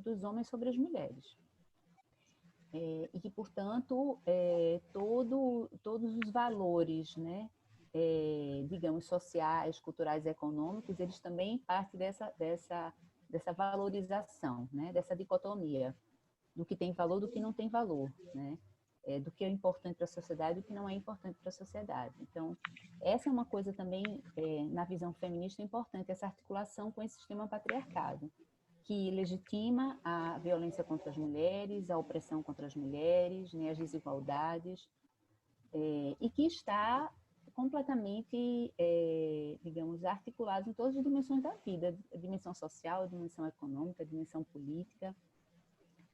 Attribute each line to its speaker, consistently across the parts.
Speaker 1: dos homens sobre as mulheres. E que, portanto, todos os valores, né, digamos, sociais, culturais e econômicos, eles também partem dessa valorização, né, dessa dicotomia do que tem valor, do que não tem valor, né, do que é importante para a sociedade e do que não é importante para a sociedade. Então, essa é uma coisa também, na visão feminista, importante, essa articulação com esse sistema patriarcado, que legitima a violência contra as mulheres, a opressão contra as mulheres, né, as desigualdades, e que está completamente, digamos, articulado em todas as dimensões da vida, a dimensão social, a dimensão econômica, a dimensão política.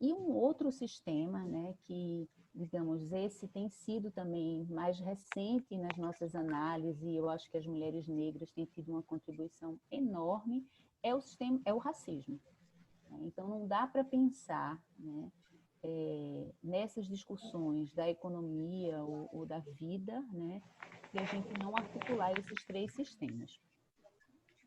Speaker 1: E um outro sistema, né, que, digamos, esse tem sido também mais recente nas nossas análises, e eu acho que as mulheres negras têm tido uma contribuição enorme, é o racismo. Então, não dá para pensar, né, nessas discussões da economia ou da vida, né, se a gente não articular esses três sistemas.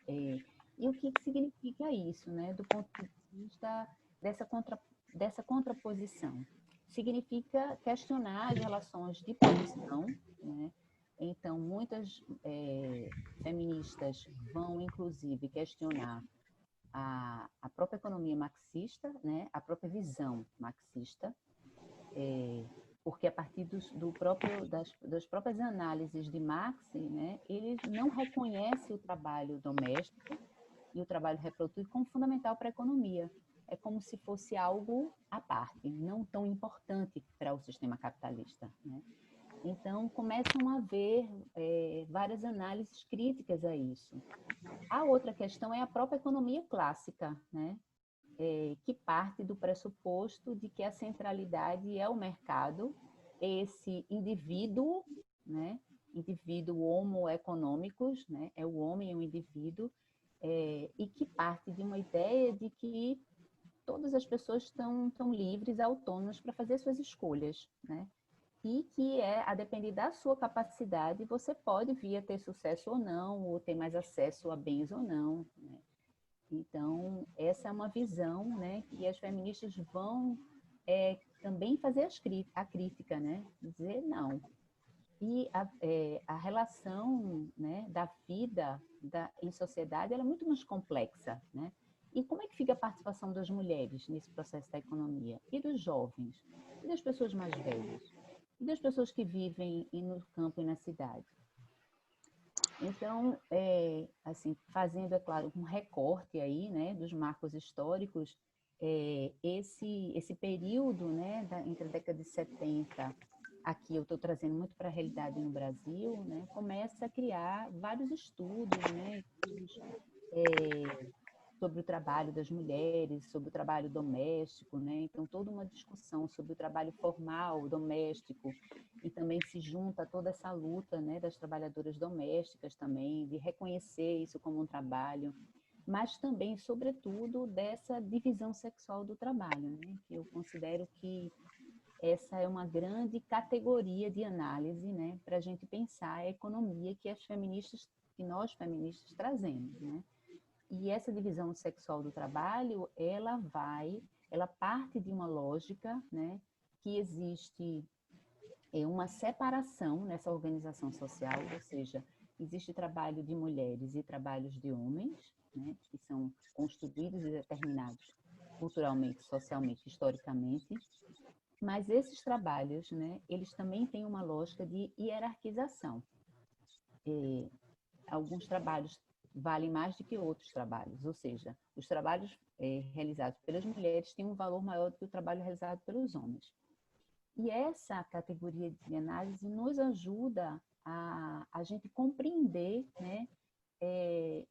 Speaker 1: E o que significa isso, né, do ponto de vista dessa contraposição? Significa questionar as relações de produção, né? Então, muitas feministas vão, inclusive, questionar a própria economia marxista, né, a própria visão marxista, porque a partir das próprias análises de Marx, né, ele não reconhece o trabalho doméstico e o trabalho reprodutivo como fundamental para a economia. É como se fosse algo à parte, não tão importante para o sistema capitalista, né? Então, começam a haver várias análises críticas a isso. A outra questão é a própria economia clássica, né? Que parte do pressuposto de que a centralidade é o mercado, esse indivíduo, né? Indivíduo homo econômicos, né? É o homem, é o indivíduo, e que parte de uma ideia de que todas as pessoas estão livres, autônomas para fazer suas escolhas, né? E que a depender da sua capacidade, você pode vir a ter sucesso ou não, ou ter mais acesso a bens ou não, né? Então, essa é uma visão, né, que as feministas vão também fazer a crítica, né? Dizer não. E a relação, né, da vida em sociedade ela é muito mais complexa, né? E como é que fica a participação das mulheres nesse processo da economia? E dos jovens? E das pessoas mais velhas? E das pessoas que vivem no campo e na cidade? Então, assim, fazendo, é claro, um recorte aí, né, dos marcos históricos, esse período, né, entre a década de 70, aqui eu estou trazendo muito para a realidade no Brasil, né, começa a criar vários estudos, né, sobre o trabalho das mulheres, sobre o trabalho doméstico, né? Então, toda uma discussão sobre o trabalho formal, doméstico, e também se junta toda essa luta, né, das trabalhadoras domésticas também, de reconhecer isso como um trabalho, mas também, sobretudo, dessa divisão sexual do trabalho, né? Que eu considero que essa é uma grande categoria de análise, né, para a gente pensar a economia que nós feministas trazemos, né? E essa divisão sexual do trabalho, ela parte de uma lógica, né, que existe uma separação nessa organização social, ou seja, existe trabalho de mulheres e trabalhos de homens, né, que são construídos e determinados culturalmente, socialmente, historicamente, mas esses trabalhos, né, eles também têm uma lógica de hierarquização. Alguns trabalhos valem mais do que outros trabalhos, ou seja, os trabalhos realizados pelas mulheres têm um valor maior do que o trabalho realizado pelos homens. E essa categoria de análise nos ajuda a gente compreender, né,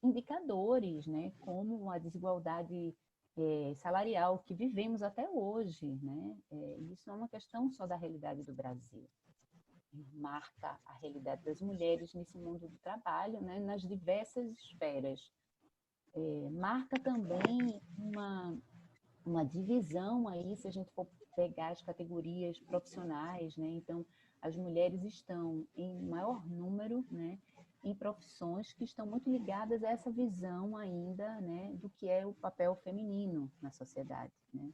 Speaker 1: indicadores, né, como a desigualdade salarial que vivemos até hoje, né? Isso não é uma questão só da realidade do Brasil. Marca a realidade das mulheres nesse mundo do trabalho, né, nas diversas esferas. Marca também uma divisão aí, se a gente for pegar as categorias profissionais, né? Então, as mulheres estão em maior número, né, em profissões que estão muito ligadas a essa visão ainda, né, do que é o papel feminino na sociedade, né?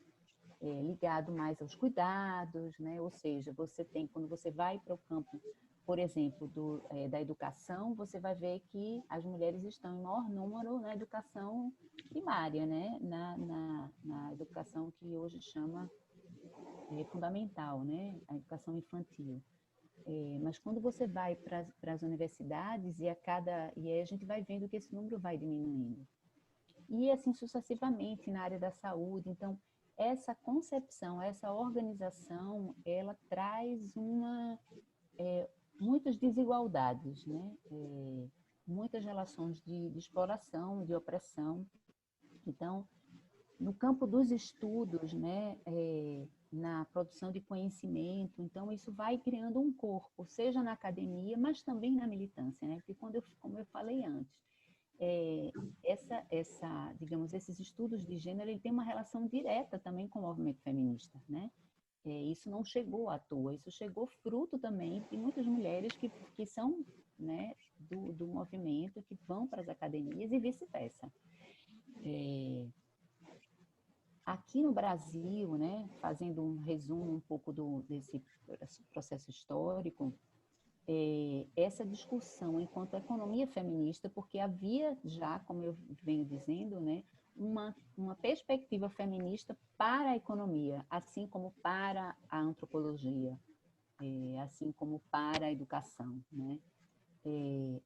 Speaker 1: Ligado mais aos cuidados, né? Ou seja, você tem, quando você vai para o campo, por exemplo, da educação, você vai ver que as mulheres estão em maior número na educação primária, né? Na educação que hoje chama fundamental, né? A educação infantil. Mas quando você vai para as universidades e aí a gente vai vendo que esse número vai diminuindo. E assim sucessivamente na área da saúde. Então, essa concepção, essa organização, ela traz muitas desigualdades, né? Muitas relações de exploração, de opressão. Então, no campo dos estudos, né, na produção de conhecimento, então isso vai criando um corpo, seja na academia, mas também na militância, né? Porque como eu falei antes, digamos, esses estudos de gênero, ele tem uma relação direta também com o movimento feminista, né? Isso não chegou à toa, isso chegou fruto também de muitas mulheres que são, né, do movimento, que vão para as academias e vice-versa. Aqui no Brasil, né, fazendo um resumo um pouco desse processo histórico, essa discussão enquanto economia feminista, porque havia já, como eu venho dizendo, né, uma perspectiva feminista para a economia, assim como para a antropologia, assim como para a educação, né?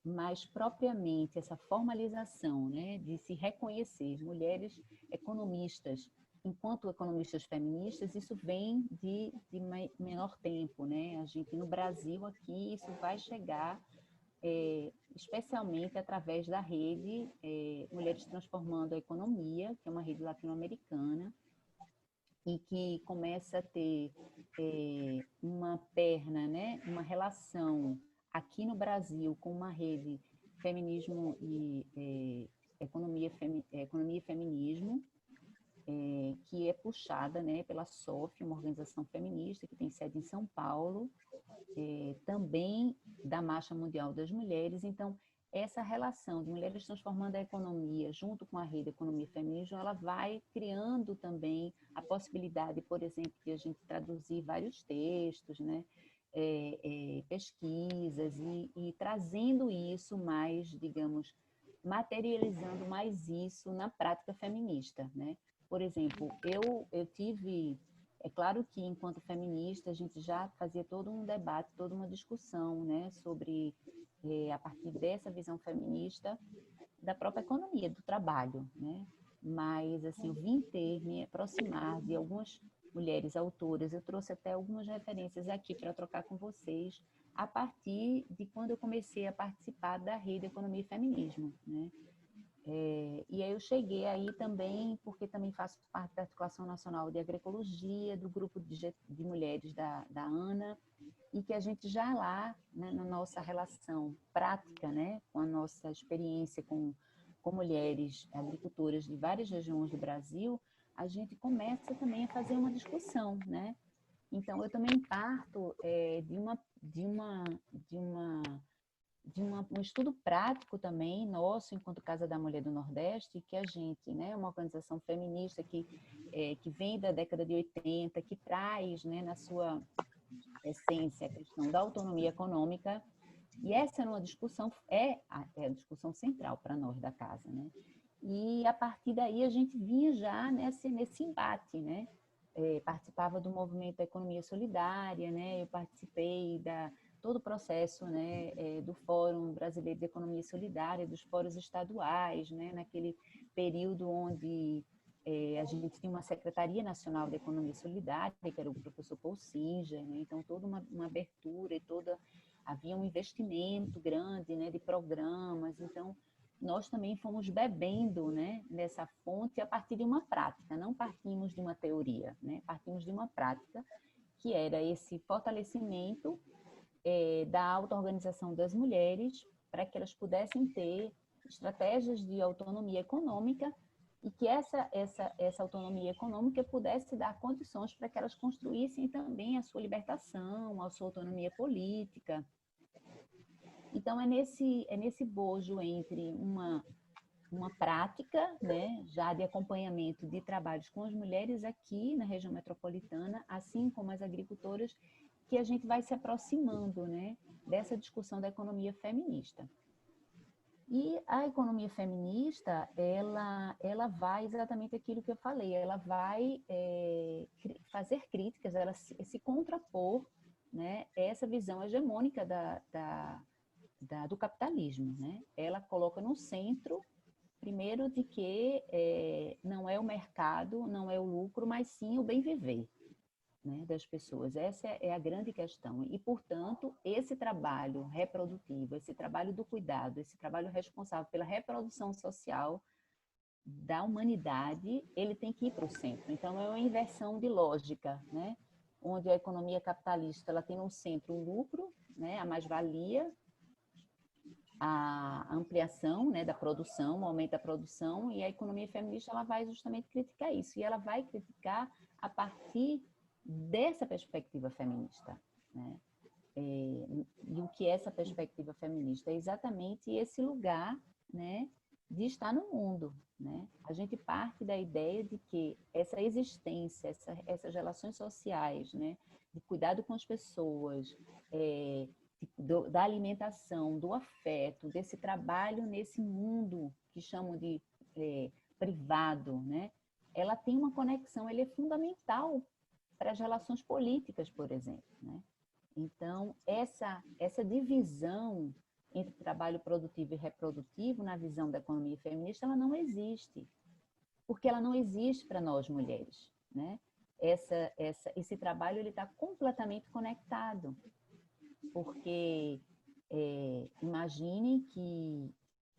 Speaker 1: Mas propriamente essa formalização, né, de se reconhecer mulheres economistas enquanto economistas feministas, isso vem de menor tempo, né? A gente no Brasil aqui isso vai chegar especialmente através da rede Mulheres Transformando a Economia, que é uma rede latino-americana e que começa a ter uma perna, né, uma relação aqui no Brasil com uma rede feminismo e economia e feminismo, que é puxada, né, pela SOF, uma organização feminista que tem sede em São Paulo, também da Marcha Mundial das Mulheres. Então, essa relação de mulheres transformando a economia junto com a rede Economia e Feminismo, ela vai criando também a possibilidade, por exemplo, de a gente traduzir vários textos, né, pesquisas e trazendo isso mais, digamos, materializando mais isso na prática feminista, né? Por exemplo, eu tive, é claro que enquanto feminista a gente já fazia todo um debate, toda uma discussão, né, sobre a partir dessa visão feminista da própria economia, do trabalho, né? Mas assim, eu vim me aproximar de algumas mulheres autoras, eu trouxe até algumas referências aqui para trocar com vocês a partir de quando eu comecei a participar da rede Economia e Feminismo, né? E aí eu cheguei aí também, porque também faço parte da Articulação Nacional de Agroecologia, do grupo de mulheres da ANA, e que a gente já lá, né, na nossa relação prática, né, com a nossa experiência com mulheres agricultoras de várias regiões do Brasil, a gente começa também a fazer uma discussão, né? Então, eu também parto um estudo prático também, nosso, enquanto Casa da Mulher do Nordeste, que a gente, né, uma organização feminista que vem da década de 80, que traz, né, na sua essência a questão da autonomia econômica, e essa era uma discussão, a discussão central para nós da casa, né? E a partir daí a gente vinha já nesse embate, né? Participava do movimento da economia solidária, né? Eu participei todo o processo, né, do Fórum Brasileiro de Economia Solidária, dos fóruns estaduais, né, naquele período onde a gente tinha uma Secretaria Nacional de Economia Solidária, que era o professor Paul Singer, né, então toda uma abertura e havia um investimento grande, né, de programas, então nós também fomos bebendo, né, nessa fonte a partir de uma prática, não partimos de uma teoria, né, partimos de uma prática que era esse fortalecimento da auto-organização das mulheres para que elas pudessem ter estratégias de autonomia econômica e que essa autonomia econômica pudesse dar condições para que elas construíssem também a sua libertação, a sua autonomia política. Então, é nesse bojo entre uma prática, né, já de acompanhamento de trabalhos com as mulheres aqui na região metropolitana, assim como as agricultoras, que a gente vai se aproximando, né, dessa discussão da economia feminista. E a economia feminista, ela vai exatamente aquilo que eu falei, ela vai fazer críticas, ela se contrapor, né, essa visão hegemônica do capitalismo, né? Ela coloca no centro, primeiro, de que não é o mercado, não é o lucro, mas sim o bem viver, né, das pessoas. Essa é a grande questão. E, portanto, esse trabalho reprodutivo, esse trabalho do cuidado, esse trabalho responsável pela reprodução social da humanidade, ele tem que ir para o centro. Então, é uma inversão de lógica, né? Onde a economia capitalista ela tem no centro o lucro, né, a mais-valia, a ampliação, né, da produção, o aumento da produção, e a economia feminista ela vai justamente criticar isso. E ela vai criticar a partir dessa perspectiva feminista, né? E o que é essa perspectiva feminista? É exatamente esse lugar, né, de estar no mundo, né? A gente parte da ideia de que essa existência, essas relações sociais, né, de cuidado com as pessoas, da alimentação, do afeto, desse trabalho nesse mundo que chamam de privado, né? Ela tem uma conexão, ele é fundamental para as relações políticas, por exemplo, né? Então, essa divisão entre trabalho produtivo e reprodutivo, na visão da economia feminista, ela não existe, porque ela não existe para nós mulheres, né? Esse trabalho ele está completamente conectado, porque imagine que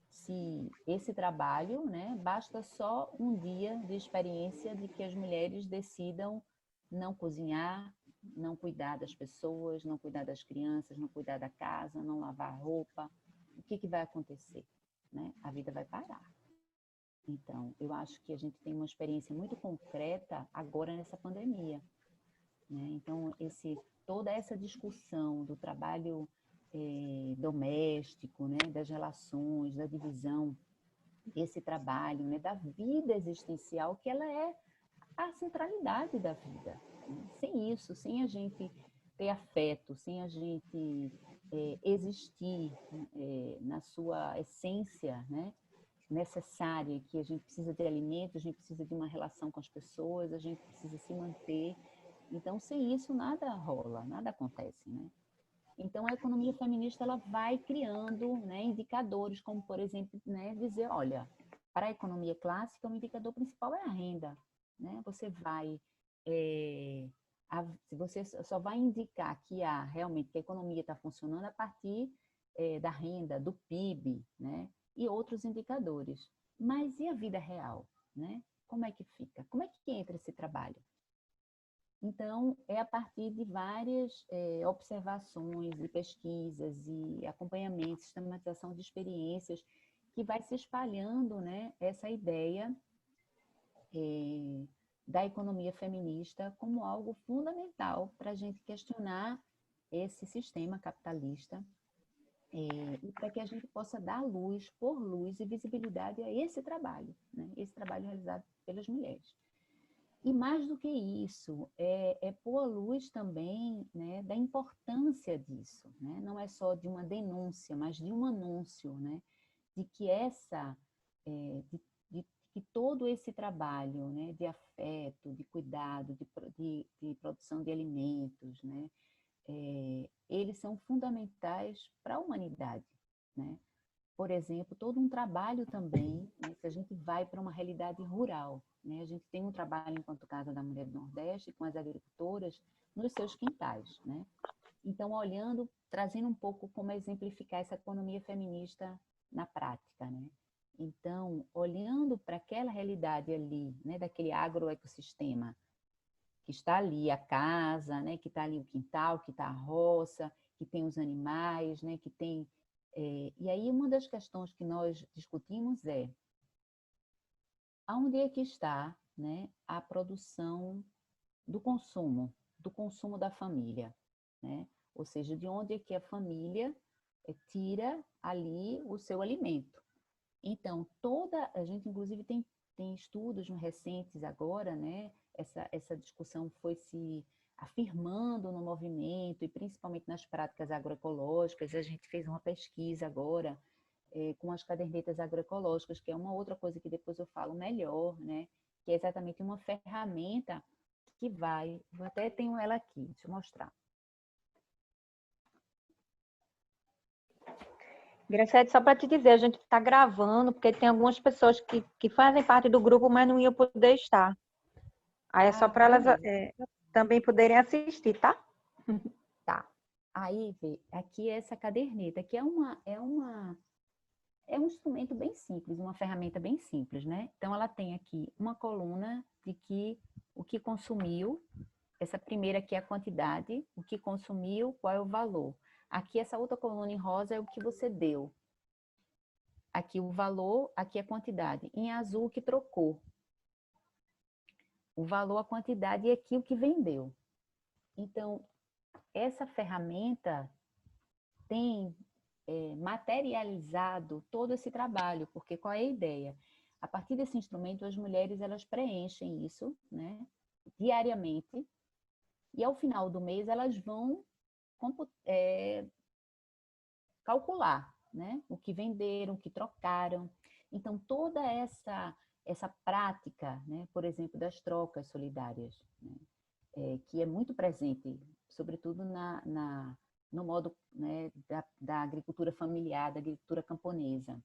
Speaker 1: se esse trabalho, né, basta só um dia de experiência de que as mulheres decidam não cozinhar, não cuidar das pessoas, não cuidar das crianças, não cuidar da casa, não lavar roupa, o que vai acontecer? Né? A vida vai parar. Então, eu acho que a gente tem uma experiência muito concreta agora nessa pandemia. Né? Então, toda essa discussão do trabalho doméstico, né? Das relações, da divisão desse trabalho, né? Da vida existencial, que ela é a centralidade da vida. Né? Sem isso, sem a gente ter afeto, sem a gente existir na sua essência, né? Necessária, que a gente precisa de alimento, a gente precisa de uma relação com as pessoas, a gente precisa se manter. Então, sem isso, nada rola, nada acontece, né? Então, a economia feminista ela vai criando, né, indicadores, como, por exemplo, né, dizer, olha, para a economia clássica, o indicador principal é a renda. Né? Você só vai indicar que realmente que a economia está funcionando a partir da renda, do PIB, né? E outros indicadores. Mas e a vida real? Né? Como é que fica? Como é que entra esse trabalho? Então, é a partir de várias observações e pesquisas e acompanhamento, sistematização de experiências, que vai se espalhando, né, essa ideia da economia feminista como algo fundamental para a gente questionar esse sistema capitalista e para que a gente possa dar pôr luz e visibilidade a esse trabalho, né, esse trabalho realizado pelas mulheres. E mais do que isso, pôr a luz também, né, da importância disso, né? Não é só de uma denúncia, mas de um anúncio, né, de que de que todo esse trabalho, né, de afeto, de cuidado, de produção de alimentos, né, eles são fundamentais para a humanidade, né? Por exemplo, todo um trabalho também, né, se a gente vai para uma realidade rural, né, a gente tem um trabalho enquanto Casa da Mulher do Nordeste com as agricultoras nos seus quintais, né? Então, olhando, trazendo um pouco como exemplificar essa economia feminista na prática, né? Então, olhando para aquela realidade ali, né, daquele agroecossistema, que está ali a casa, né, que está ali o quintal, que está a roça, que tem os animais, né, que tem... e aí uma das questões que nós discutimos é aonde é que está, né, a produção do consumo da família, né? Ou seja, de onde é que a família tira ali o seu alimento. Então, a gente inclusive tem estudos recentes agora, né? Essa discussão foi se afirmando no movimento e principalmente nas práticas agroecológicas. A gente fez uma pesquisa agora com as cadernetas agroecológicas, que é uma outra coisa que depois eu falo melhor, né? Que é exatamente uma ferramenta que eu até tenho ela aqui, deixa eu mostrar.
Speaker 2: Graciela, só para te dizer, a gente está gravando, porque tem algumas pessoas que fazem parte do grupo, mas não iam poder estar. Aí é só para elas também poderem assistir, tá?
Speaker 1: Tá. Aí, vê, aqui é essa caderneta, que é um instrumento bem simples, uma ferramenta bem simples, né? Então, ela tem aqui uma coluna de o que consumiu, essa primeira aqui é a quantidade, o que consumiu, qual é o valor. Aqui, essa outra coluna em rosa é o que você deu. Aqui o valor, aqui a quantidade. Em azul, o que trocou. O valor, a quantidade e aqui o que vendeu. Então, essa ferramenta tem materializado todo esse trabalho, porque qual é a ideia? A partir desse instrumento, as mulheres elas preenchem isso, né, diariamente, e ao final do mês elas vão calcular, né, o que venderam, o que trocaram. Então, toda essa prática, né, por exemplo, das trocas solidárias, né, que é muito presente, sobretudo no modo, né, da agricultura familiar, da agricultura camponesa.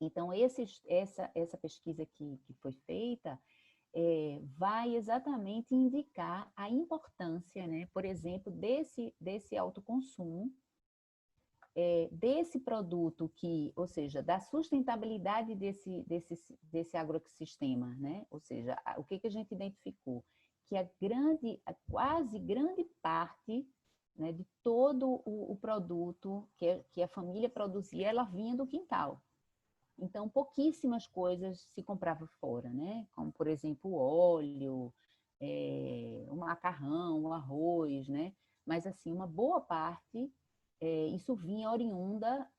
Speaker 1: Então, essa pesquisa que foi feita vai exatamente indicar a importância, né, por exemplo, desse autoconsumo, desse produto ou seja, da sustentabilidade desse agroecossistema, né? Ou seja, o que a gente identificou? Que a quase grande parte, né, de todo o produto que a família produzia, ela vinha do quintal. Então, pouquíssimas coisas se comprava fora, né? Como, por exemplo, o óleo, o macarrão, o arroz, né? Mas, assim, uma boa parte, isso vinha oriunda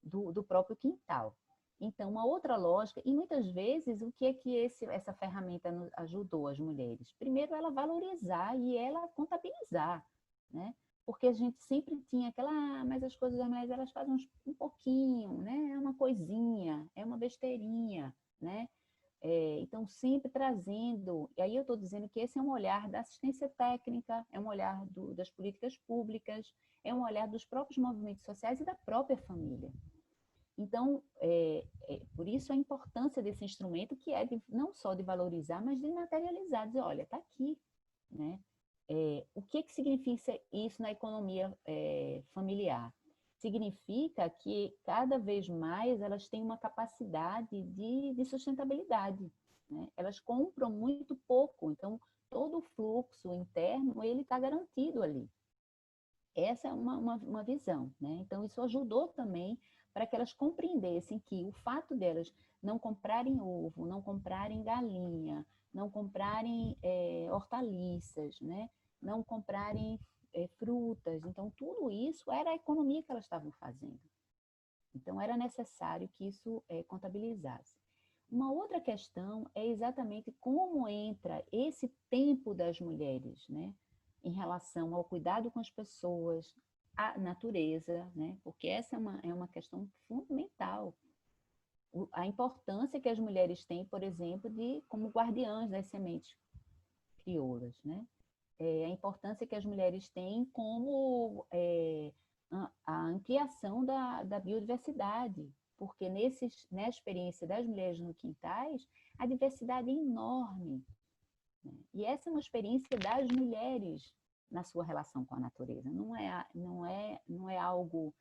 Speaker 1: do próprio quintal. Então, uma outra lógica, e muitas vezes, o que é que essa ferramenta ajudou as mulheres? Primeiro, ela valorizar e ela contabilizar, né? Porque a gente sempre tinha mas as coisas das mulheres, elas fazem um pouquinho, né? É uma coisinha, é uma besteirinha, né? Então, sempre trazendo, e aí eu estou dizendo que esse é um olhar da assistência técnica, é um olhar das políticas públicas, é um olhar dos próprios movimentos sociais e da própria família. Então, por isso a importância desse instrumento, que é não só de valorizar, mas de materializar, dizer, olha, está aqui, né? O que significa isso na economia familiar? Significa que cada vez mais elas têm uma capacidade de sustentabilidade, né? Elas compram muito pouco, então todo o fluxo interno ele está garantido ali. Essa é uma visão, né? Então isso ajudou também para que elas compreendessem que o fato delas não comprarem ovo, não comprarem galinha, não comprarem hortaliças, né? Não comprarem frutas. Então, tudo isso era a economia que elas estavam fazendo. Então, era necessário que isso contabilizasse. Uma outra questão é exatamente como entra esse tempo das mulheres, né? Em relação ao cuidado com as pessoas, à natureza, né? Porque essa é uma questão fundamental. A importância que as mulheres têm, por exemplo, como guardiãs das sementes crioulas, né? A importância que as mulheres têm como a ampliação da biodiversidade, porque na experiência das mulheres no quintais, a diversidade é enorme, né? E essa é uma experiência das mulheres na sua relação com a natureza, não é algo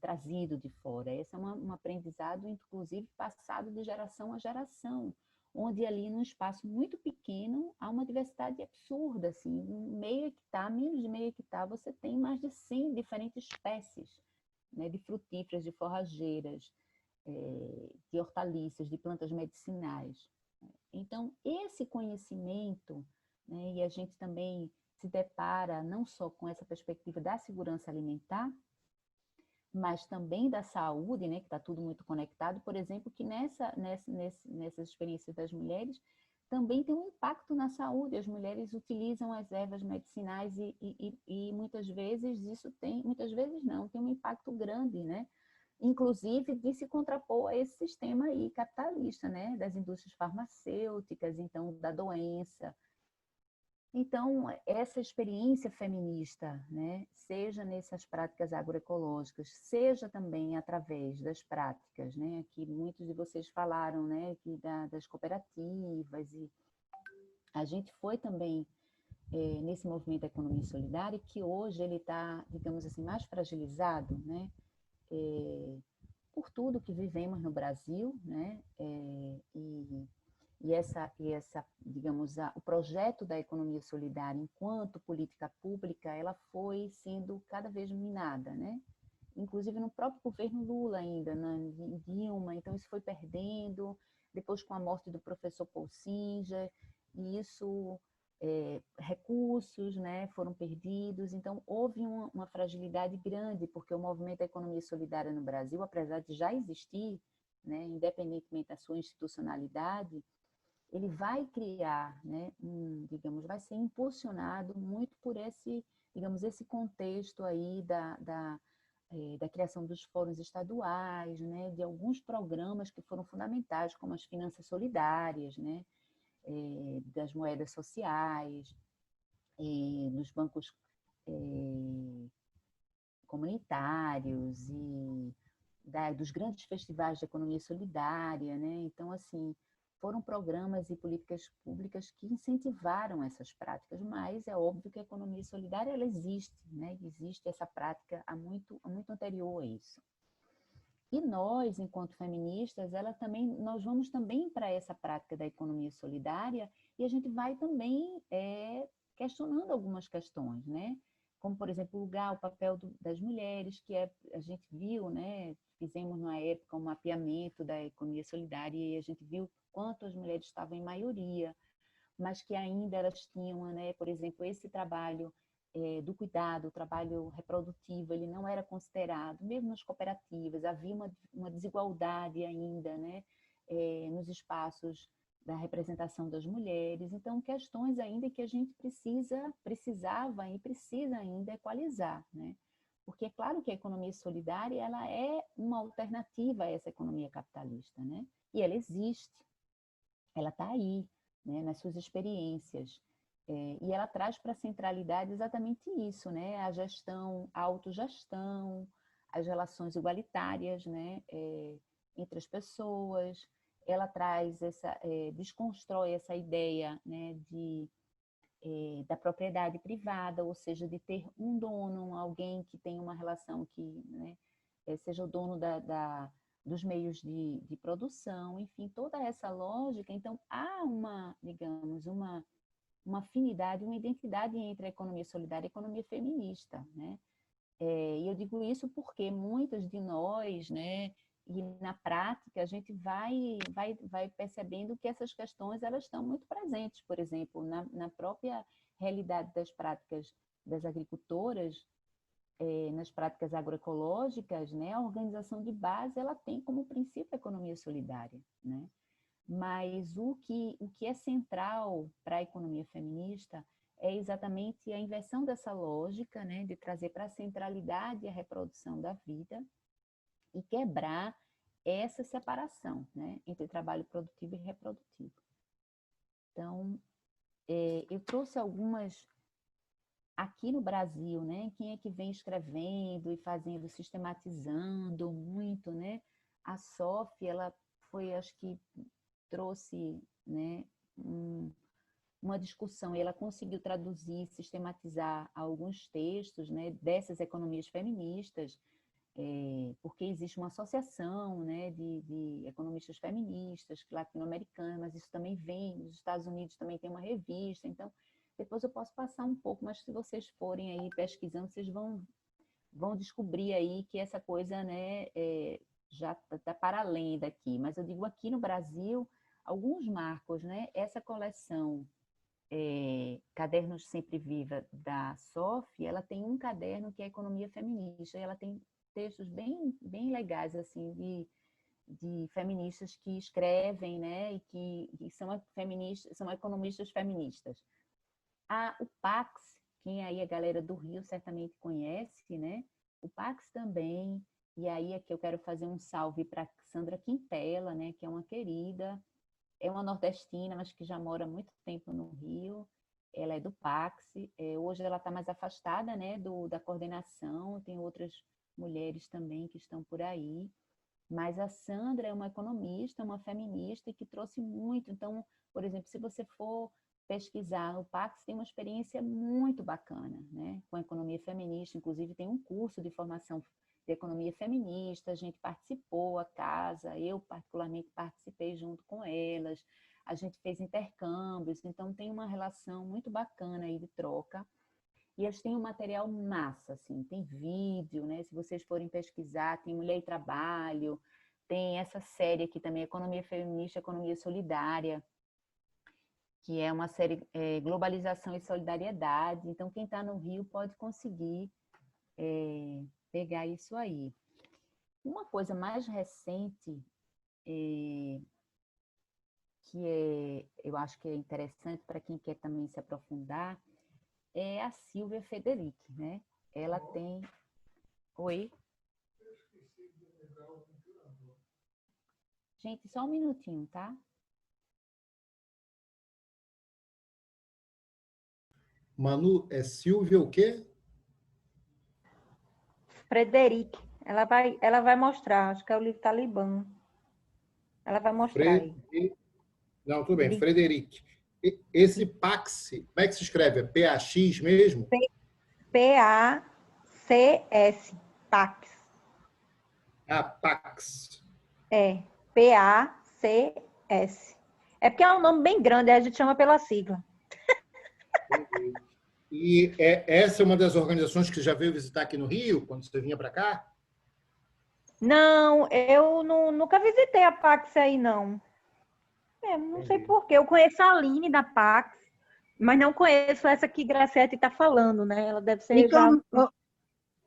Speaker 1: trazido de fora, esse é um aprendizado, inclusive, passado de geração a geração, onde ali num espaço muito pequeno há uma diversidade absurda, assim, meio hectare, menos de meio hectare, você tem mais de 100 diferentes espécies, né, de frutíferas, de forrageiras, de hortaliças, de plantas medicinais. Então, esse conhecimento, né, e a gente também se depara não só com essa perspectiva da segurança alimentar, mas também da saúde, né, que está tudo muito conectado, por exemplo, que nessas experiências das mulheres também tem um impacto na saúde. As mulheres utilizam as ervas medicinais e muitas vezes isso tem, muitas vezes não, tem um impacto grande, né? Inclusive de se contrapor a esse sistema aí capitalista, né? Das indústrias farmacêuticas, então da doença. Então, essa experiência feminista, né, seja nessas práticas agroecológicas, seja também através das práticas, né, que muitos de vocês falaram, né, que das cooperativas, e a gente foi também nesse movimento da economia solidária, que hoje ele está, digamos assim, mais fragilizado, né, por tudo que vivemos no Brasil, né, e essa, digamos, o projeto da economia solidária enquanto política pública, ela foi sendo cada vez minada, né? Inclusive no próprio governo Lula ainda, em Dilma, então isso foi perdendo, depois com a morte do professor Paul Singer, e isso, recursos, né, foram perdidos, então houve uma fragilidade grande, porque o movimento da economia solidária no Brasil, apesar de já existir, né, independentemente da sua institucionalidade, ele vai criar, né, digamos, vai ser impulsionado muito por esse, digamos, esse contexto aí da criação dos fóruns estaduais, né, de alguns programas que foram fundamentais, como as finanças solidárias, né, das moedas sociais, nos bancos comunitários e dos grandes festivais de economia solidária, né? Então, assim, foram programas e políticas públicas que incentivaram essas práticas, mas é óbvio que a economia solidária ela existe, né? Existe essa prática há muito anterior a isso. E nós, enquanto feministas, nós vamos também para essa prática da economia solidária e a gente vai também questionando algumas questões, né? Como, por exemplo, o papel das mulheres, que a gente viu, né? Fizemos na época um mapeamento da economia solidária e a gente viu quanto as mulheres estavam em maioria, mas que ainda elas tinham, né? Por exemplo, esse trabalho do cuidado, o trabalho reprodutivo, ele não era considerado, mesmo nas cooperativas, havia uma desigualdade ainda, né? Nos espaços da representação das mulheres, então questões ainda que a gente precisava e precisa ainda equalizar, né? Porque é claro que a economia solidária ela é uma alternativa a essa economia capitalista, né? E ela existe, ela está aí, né? Nas suas experiências, e ela traz para a centralidade exatamente isso, né? A gestão, a autogestão, as relações igualitárias, né? Entre as pessoas. Ela traz desconstrói essa ideia, né? Da propriedade privada, ou seja, de ter um dono, alguém que tem uma relação que, né? Seja o dono dos meios de produção, enfim, toda essa lógica. Então, há digamos, uma afinidade, uma identidade entre a economia solidária e a economia feminista, né? E eu digo isso porque muitas de nós, né, e na prática a gente vai percebendo que essas questões elas estão muito presentes, por exemplo, na própria realidade das práticas das agricultoras, nas práticas agroecológicas, né, a organização de base ela tem como princípio a economia solidária, né? Mas o que é central para a economia feminista é exatamente a inversão dessa lógica, né, de trazer para a centralidade a reprodução da vida e quebrar essa separação, né, entre trabalho produtivo e reprodutivo. Então, eu trouxe algumas aqui no Brasil, né, quem é que vem escrevendo e fazendo, sistematizando muito, né? A Sophie, ela foi, acho que trouxe, né, uma discussão, e ela conseguiu traduzir, sistematizar alguns textos, né, dessas economias feministas, porque existe uma associação, né, de economistas feministas latino-americanas, mas isso também vem, nos Estados Unidos também tem uma revista, então depois eu posso passar um pouco, mas se vocês forem aí pesquisando, vocês vão descobrir aí que essa coisa, né, já está para além daqui. Mas eu digo aqui no Brasil, alguns marcos, né? Essa coleção Cadernos Sempre Viva, da Sophie, ela tem um caderno que é Economia Feminista, e ela tem textos bem legais, assim, de feministas que escrevem, né, e que são feministas, são economistas feministas. O Pax, quem aí a galera do Rio certamente conhece, né? O Pax também, e aí é que eu quero fazer um salve para Sandra Quintela, né, que é uma querida, é uma nordestina, mas que já mora há muito tempo no Rio. Ela é do Pax, hoje ela está mais afastada, né, da coordenação, tem outras mulheres também que estão por aí, mas a Sandra é uma economista, uma feminista, e que trouxe muito. Então, por exemplo, se você for pesquisar, o Pax tem uma experiência muito bacana, né, com a economia feminista, inclusive tem um curso de formação de economia feminista, a gente participou, a casa, eu particularmente participei junto com elas, a gente fez intercâmbios, então tem uma relação muito bacana aí de troca. E eles têm um material massa, assim, tem vídeo, né? Se vocês forem pesquisar, tem Mulher e Trabalho, tem essa série aqui também, Economia Feminista, Economia Solidária, que é uma série Globalização e Solidariedade. Então, quem está no Rio pode conseguir pegar isso aí. Uma coisa mais recente, que eu acho que é interessante para quem quer também se aprofundar, é a Silvia Federici, né? Ela tem... Oi? Gente, só um minutinho, tá?
Speaker 3: Manu, é Silvia o quê?
Speaker 2: Frederic. Ela vai mostrar, acho que é o livro Talibã. Ela vai mostrar aí.
Speaker 3: Não, tudo bem, Frederic. Esse Pax, como é que se escreve? É P-A-X mesmo?
Speaker 2: P-A-C-S, Pax.
Speaker 3: Pax.
Speaker 2: É, P-A-C-S. É porque é um nome bem grande, aí a gente chama pela sigla.
Speaker 3: E essa é uma das organizações que já veio visitar aqui no Rio, quando você vinha para cá?
Speaker 2: Não, eu nunca visitei a Pax aí, não. Não sei por quê. Eu conheço a Aline da Pax, mas não conheço essa que Graciete está falando, né? Ela deve ser já...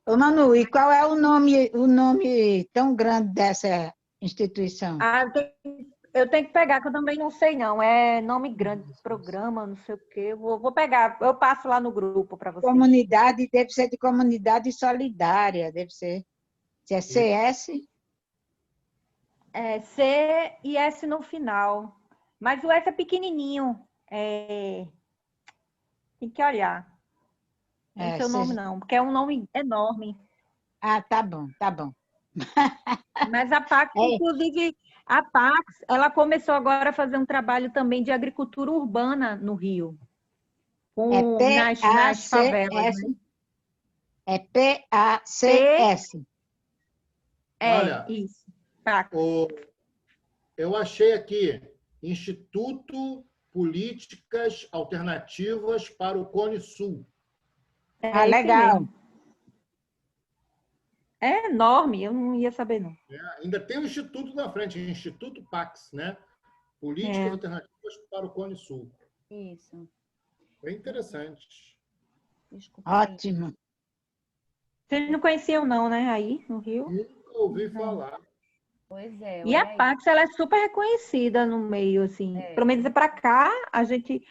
Speaker 4: Manu, e qual é o nome tão grande dessa instituição?
Speaker 2: Eu tenho que pegar, que eu também não sei, não. É nome grande de programa, não sei o quê. Vou pegar, eu passo lá no grupo para vocês.
Speaker 4: Comunidade, deve ser de comunidade solidária, deve ser. Se é CS?
Speaker 2: É C e S no final. Mas o S é pequenininho. Tem que olhar. Não sei o nome, não, porque é um nome enorme.
Speaker 4: Ah, tá bom, tá bom.
Speaker 2: Mas a Pax, inclusive, a Pax, ela começou agora a fazer um trabalho também de agricultura urbana no Rio. Nas favelas. Né?
Speaker 4: É P-A-C-S.
Speaker 3: Olha,
Speaker 2: isso. Pax.
Speaker 3: Eu achei aqui, Instituto Políticas Alternativas para o Cone Sul.
Speaker 4: Legal.
Speaker 2: Mesmo. É enorme, eu não ia saber, não.
Speaker 3: Ainda tem o Instituto na frente, Instituto Pax, né? Políticas Alternativas para o Cone Sul.
Speaker 1: Isso.
Speaker 3: Bem interessante.
Speaker 1: Desculpa.
Speaker 4: Ótimo.
Speaker 2: Vocês não conheciam, não, né? Aí, no Rio?
Speaker 3: Nunca ouvi falar.
Speaker 1: Pois é.
Speaker 2: E a Pax, ela é super reconhecida no meio, assim. Pelo menos para cá, a gente...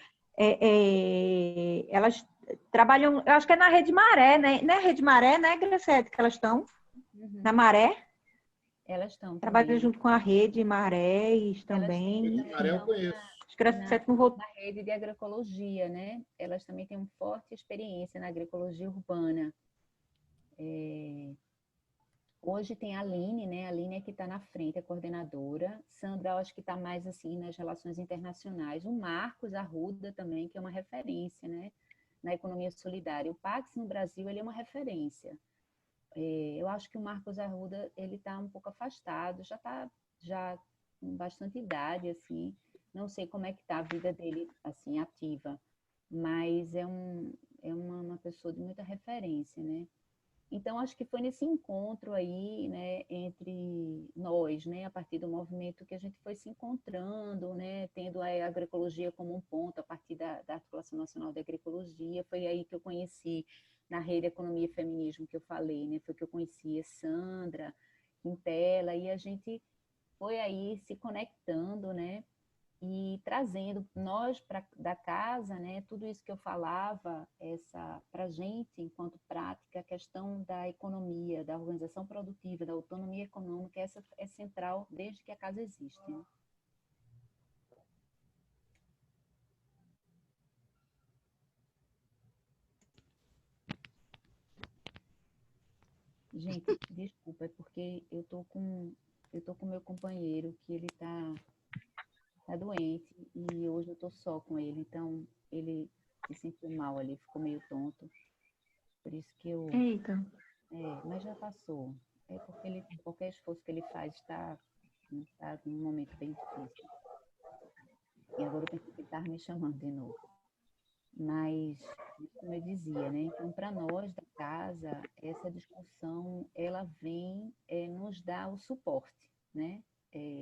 Speaker 2: elas trabalham... Eu acho que é na Rede Maré, né? Não é Rede Maré, né, Graciete, que elas estão? Na Maré?
Speaker 1: Elas estão
Speaker 2: Trabalham
Speaker 1: também.
Speaker 2: junto com a Rede Marés também.
Speaker 3: Rede Maré eu conheço.
Speaker 2: Acho que Graciete não voltou.
Speaker 1: Na rede de agroecologia, né? Elas também têm uma forte experiência na agroecologia urbana. Hoje tem a Aline, né? A Aline é que está na frente, a coordenadora. Sandra, eu acho que está mais assim nas relações internacionais. O Marcos Arruda também, que é uma referência, né? Na economia solidária. O Pax no Brasil, ele é uma referência. Eu acho que o Marcos Arruda, ele está um pouco afastado, já está com bastante idade, assim. Não sei como é que está a vida dele, assim, ativa. Mas é uma pessoa de muita referência, né? Então, acho que foi nesse encontro aí, né, entre nós, né, a partir do movimento que a gente foi se encontrando, né, tendo a agroecologia como um ponto, a partir da Articulação Nacional de Agroecologia, foi aí que eu conheci na rede Economia e Feminismo que eu falei, né? Foi que eu conheci a Sandra, Quintela, e a gente foi aí se conectando, né? E trazendo nós da casa, né, tudo isso que eu falava, para a gente, enquanto prática, a questão da economia, da organização produtiva, da autonomia econômica, essa é central desde que a casa existe. Né? Gente, desculpa, é porque eu tô com meu companheiro que ele tá doente e hoje eu tô só com ele, então ele se sentiu mal ali, ficou meio tonto. Por isso que eu...
Speaker 2: Eita.
Speaker 1: mas já passou. É porque qualquer esforço que ele faz está num momento bem difícil. E agora eu pensei que ele estava me chamando de novo. Mas, como eu dizia, né? Então, para nós da casa, essa discussão, ela vem nos dar o suporte, né?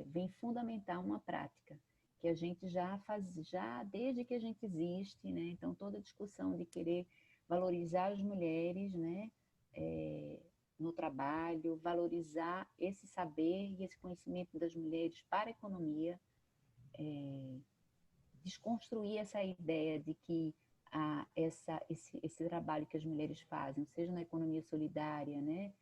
Speaker 1: Vem fundamentar uma prática que a gente já faz, já desde que a gente existe, né? Então, toda a discussão de querer valorizar as mulheres, né? No trabalho, valorizar esse saber e esse conhecimento das mulheres para a economia, desconstruir essa ideia de que esse trabalho que as mulheres fazem, seja na economia solidária, né,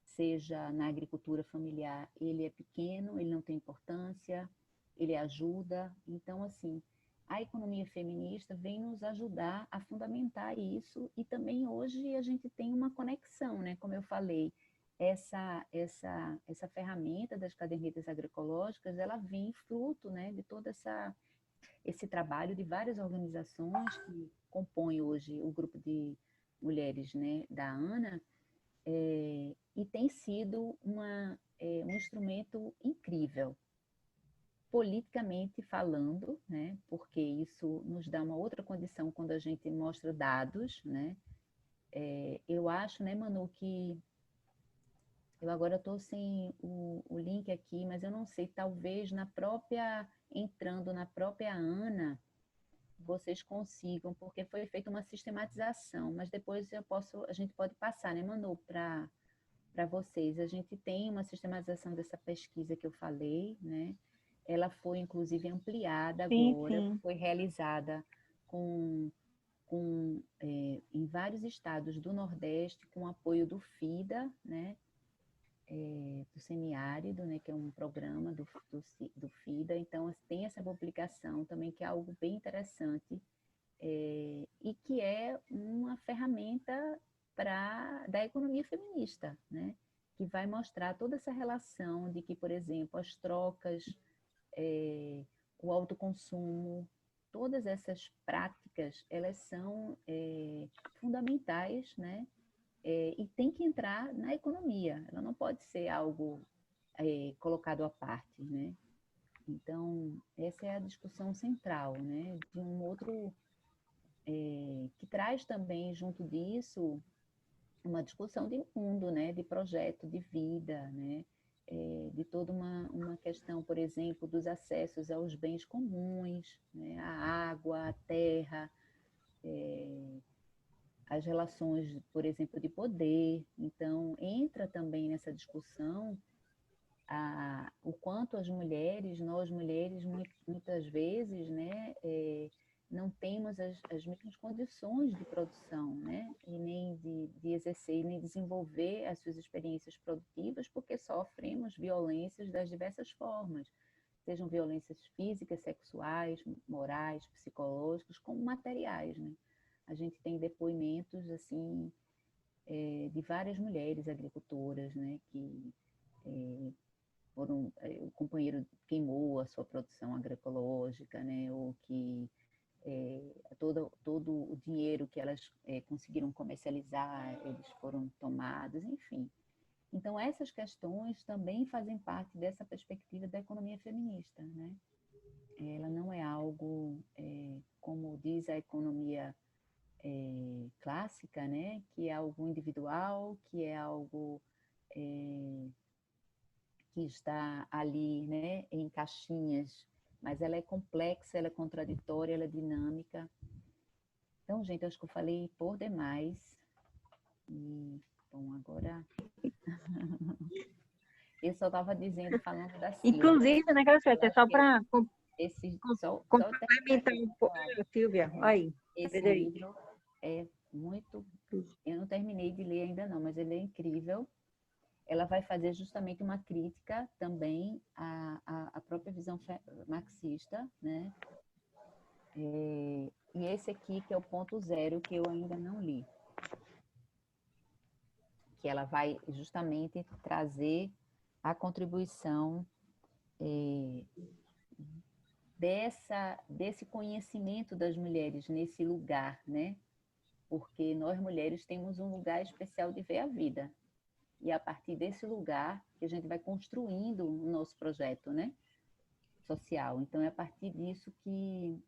Speaker 1: seja na agricultura familiar, ele é pequeno, ele não tem importância, ele ajuda. Então, assim, a economia feminista vem nos ajudar a fundamentar isso e também hoje a gente tem uma conexão, né, como eu falei, essa ferramenta das cadernetas agroecológicas, ela vem fruto, né, de toda esse trabalho de várias organizações que compõem hoje o grupo de mulheres, né, da ANA, e tem sido um instrumento incrível, politicamente falando, né, porque isso nos dá uma outra condição quando a gente mostra dados, né. Eu acho, né, Manu, que eu agora estou sem o link aqui, mas eu não sei, talvez entrando na própria ANA, vocês consigam, porque foi feita uma sistematização, mas depois a gente pode passar, né, Manu, para vocês. A gente tem uma sistematização dessa pesquisa que eu falei, né? Ela foi, inclusive, ampliada agora,
Speaker 2: Sim.
Speaker 1: foi realizada em vários estados do Nordeste, com apoio do FIDA, né? Do semiárido, né, que é um programa do FIDA. Então, tem essa publicação também, que é algo bem interessante, e que é uma ferramenta da economia feminista, né, que vai mostrar toda essa relação de que, por exemplo, as trocas, o autoconsumo, todas essas práticas, elas são fundamentais, né, e tem que entrar na economia, ela não pode ser algo colocado à parte, né? Então, essa é a discussão central, né? De um outro, que traz também, junto disso, uma discussão de mundo, né? De projeto de vida, né? De toda uma questão, por exemplo, dos acessos aos bens comuns, né? A água, a terra, as relações, por exemplo, de poder. Então, entra também nessa discussão o quanto nós mulheres, muitas vezes, né, não temos as mesmas condições de produção, né, e nem de exercer, nem desenvolver as suas experiências produtivas, porque sofremos violências das diversas formas, sejam violências físicas, sexuais, morais, psicológicas, como materiais, né. A gente tem depoimentos, assim, de várias mulheres agricultoras, né, que o companheiro queimou a sua produção agroecológica, né, ou que todo o dinheiro que elas conseguiram comercializar, eles foram tomados, enfim. Então, essas questões também fazem parte dessa perspectiva da economia feminista, né? Ela não é algo, como diz a economia clássica, né, que é algo individual, que é algo que está ali, né, em caixinhas, mas ela é complexa, ela é contraditória, ela é dinâmica. Então, gente, acho que eu falei por demais. E, bom, agora eu só estava dizendo, falando da Silvia.
Speaker 2: Inclusive, né, Graciela, é só para
Speaker 1: só
Speaker 2: complementar um pouco, Silvia, aí.
Speaker 1: esse livro é muito... Eu não terminei de ler ainda não, mas ele é incrível. Ela vai fazer justamente uma crítica também à própria visão marxista, né? E esse aqui, que é o ponto 0, que eu ainda não li. Que ela vai justamente trazer a contribuição desse conhecimento das mulheres nesse lugar, né? Porque nós mulheres temos um lugar especial de ver a vida. E é a partir desse lugar que a gente vai construindo o nosso projeto, né? Social. Então, é a partir disso que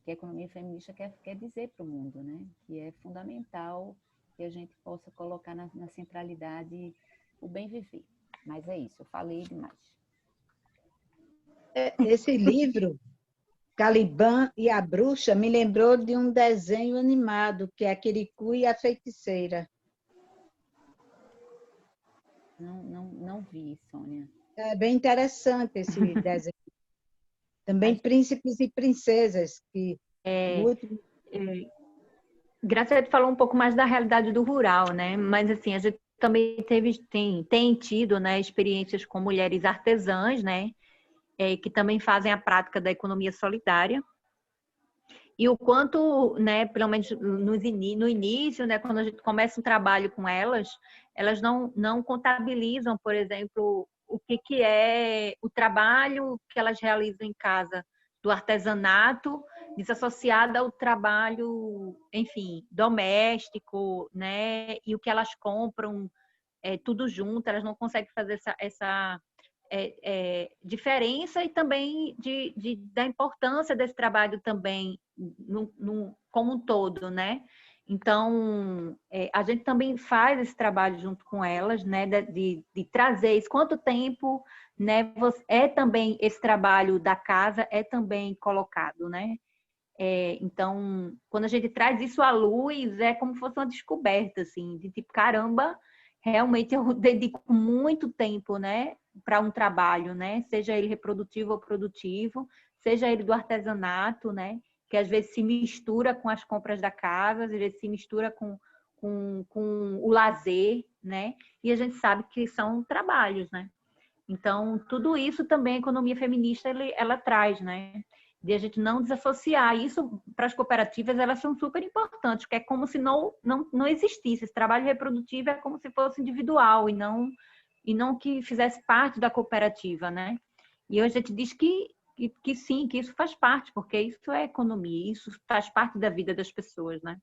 Speaker 1: a economia feminista quer dizer para o mundo, né? Que é fundamental que a gente possa colocar na centralidade o bem viver. Mas é isso, eu falei demais.
Speaker 4: Esse livro, Caliban e a Bruxa, me lembrou de um desenho animado, que é Quiricu e a Feiticeira.
Speaker 1: Não vi, Sônia.
Speaker 4: É bem interessante esse desenho. Também Príncipes e Princesas, que
Speaker 2: Graciela falou um pouco mais da realidade do rural, né? Mas assim, a gente também tem tido, né, experiências com mulheres artesãs, né? Que também fazem a prática da economia solidária. E o quanto, né, pelo menos no início, né, quando a gente começa um trabalho com elas não contabilizam, por exemplo, o que é o trabalho que elas realizam em casa do artesanato, desassociado ao trabalho, enfim, doméstico, né, e o que elas compram, tudo junto, elas não conseguem fazer essa diferença e também da importância desse trabalho também como um todo, né? Então, a gente também faz esse trabalho junto com elas, né? De trazer isso. Quanto tempo, né? É também esse trabalho da casa, é também colocado, né? Então, quando a gente traz isso à luz, é como se fosse uma descoberta, assim, de tipo, caramba, realmente eu dedico muito tempo, né, para um trabalho, né, seja ele reprodutivo ou produtivo, seja ele do artesanato, né, que às vezes se mistura com as compras da casa, às vezes se mistura com o lazer, né, e a gente sabe que são trabalhos, né. Então, tudo isso também a economia feminista ela traz, né, de a gente não desassociar. Isso, para as cooperativas, elas são super importantes, porque é como se não existisse. Esse trabalho reprodutivo é como se fosse individual e não que fizesse parte da cooperativa, né? E hoje a gente diz que sim, que isso faz parte, porque isso é economia, isso faz parte da vida das pessoas, né?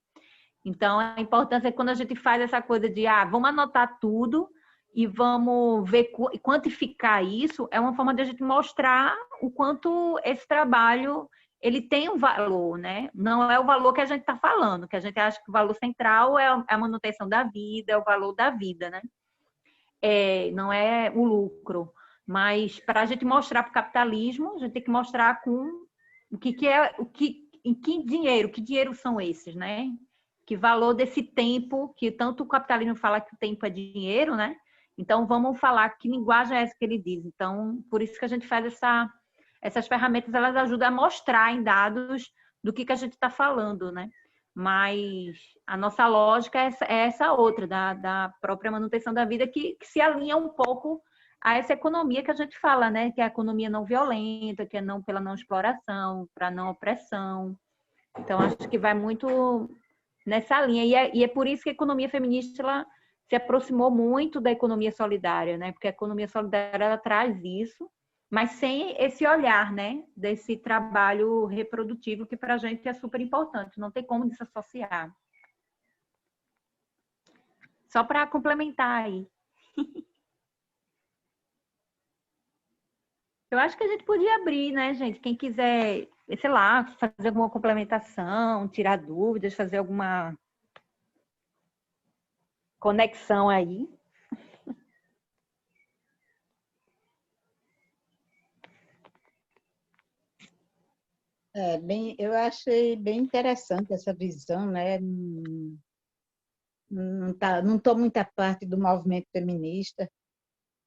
Speaker 2: Então, a importância é quando a gente faz essa coisa de, vamos anotar tudo e vamos ver, quantificar isso, é uma forma de a gente mostrar o quanto esse trabalho ele tem um valor, né? Não é o valor que a gente está falando, que a gente acha que o valor central é a manutenção da vida, é o valor da vida, né? Não é o lucro. Mas para a gente mostrar para o capitalismo, a gente tem que mostrar com em que dinheiro são esses, né? Que valor desse tempo, que tanto o capitalismo fala que o tempo é dinheiro, né? Então, vamos falar que linguagem é essa que ele diz. Então, por isso que a gente faz essas ferramentas, elas ajudam a mostrar em dados do que a gente está falando, né? Mas a nossa lógica é essa outra, da própria manutenção da vida, que se alinha um pouco a essa economia que a gente fala, né? Que é a economia não violenta, que é pela não exploração, para não opressão. Então, acho que vai muito nessa linha. E é por isso que a economia feminista ela se aproximou muito da economia solidária, né? Porque a economia solidária ela traz isso, mas sem esse olhar, né? Desse trabalho reprodutivo que para a gente é super importante, não tem como desassociar. Só para complementar aí. Eu acho que a gente podia abrir, né, gente? Quem quiser, sei lá, fazer alguma complementação, tirar dúvidas, fazer alguma conexão aí.
Speaker 4: Eu achei bem interessante essa visão, né? Não estou muita parte do movimento feminista.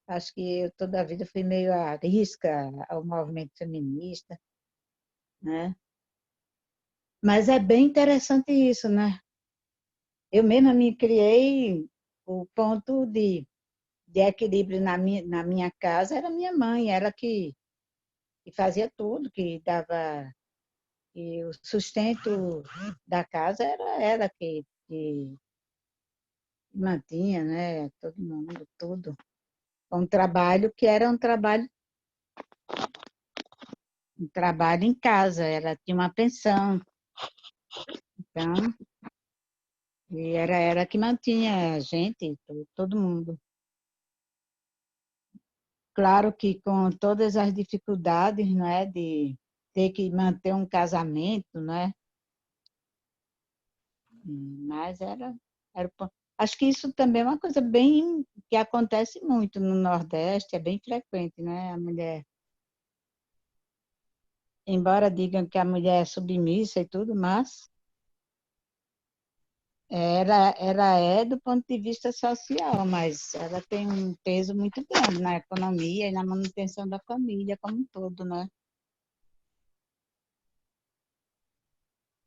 Speaker 4: Acho que eu toda a vida fui meio arisca ao movimento feminista, né? Mas é bem interessante isso, né? Eu mesma me criei o ponto de equilíbrio na minha casa, era minha mãe, ela que fazia tudo, que dava, e o sustento da casa era ela que mantinha, né? Todo mundo, tudo. Um trabalho que era um trabalho em casa, ela tinha uma pensão, então, e era ela que mantinha a gente, todo mundo. Claro que com todas as dificuldades, né, de ter que manter um casamento, né? Mas era acho que isso também é uma coisa bem que acontece muito no Nordeste, é bem frequente, né? A mulher, embora digam que a mulher é submissa e tudo, mas ela é do ponto de vista social, mas ela tem um peso muito grande na economia e na manutenção da família como um todo, né?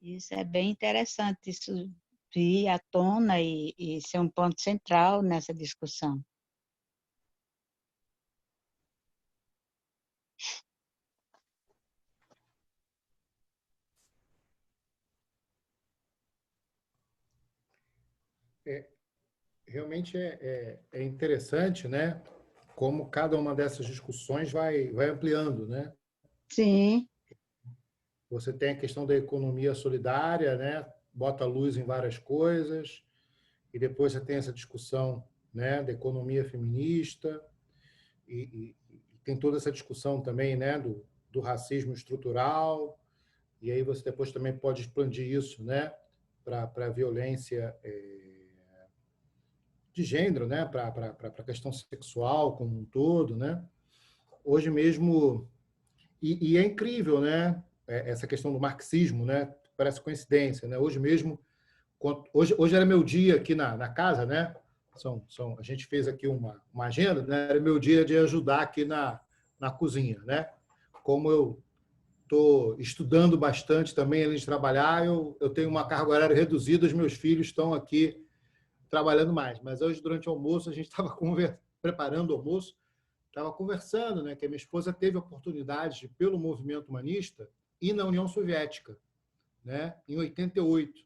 Speaker 4: Isso é bem interessante, isso vir à tona e ser um ponto central nessa discussão.
Speaker 3: É, realmente é interessante, né? Como cada uma dessas discussões vai ampliando, né?
Speaker 4: Sim,
Speaker 3: Você tem a questão da economia solidária, né? Bota luz em várias coisas, e depois você tem essa discussão, né, da economia feminista, e tem toda essa discussão também, né, do racismo estrutural, e aí você depois também pode expandir isso, né, para a violência de gênero, né, para a questão sexual como um todo, né. Hoje mesmo, e é incrível, né, essa questão do marxismo, né, parece coincidência, né, hoje mesmo, hoje era meu dia aqui na casa, né, a gente fez aqui uma agenda, né, era meu dia de ajudar aqui na cozinha, né, como eu estou estudando bastante também, além de trabalhar, eu tenho uma carga horária reduzida, os meus filhos estão aqui trabalhando mais. Mas hoje, durante o almoço, a gente estava preparando o almoço, estava conversando, né, que a minha esposa teve a oportunidade, pelo movimento humanista, ir na União Soviética, né, em 88.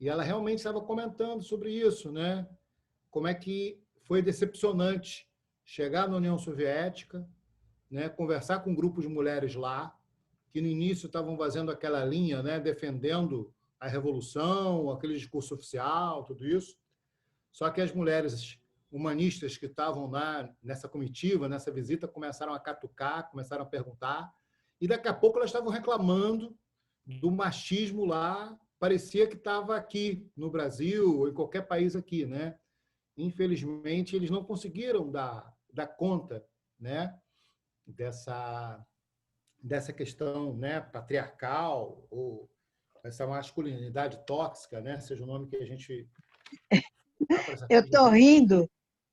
Speaker 3: E ela realmente estava comentando sobre isso, né, como é que foi decepcionante chegar na União Soviética, né, conversar com um grupo de mulheres lá, que no início estavam fazendo aquela linha, né, defendendo a revolução, aquele discurso oficial, tudo isso. Só que as mulheres humanistas que estavam lá nessa comitiva, nessa visita, começaram a catucar, começaram a perguntar, e daqui a pouco elas estavam reclamando do machismo lá, parecia que estava aqui no Brasil ou em qualquer país aqui, né? Infelizmente, eles não conseguiram dar conta, né, dessa questão, né, patriarcal ou essa masculinidade tóxica, né, seja o nome que a gente dá para essa
Speaker 4: eu estou
Speaker 3: filosofia.
Speaker 4: rindo, eu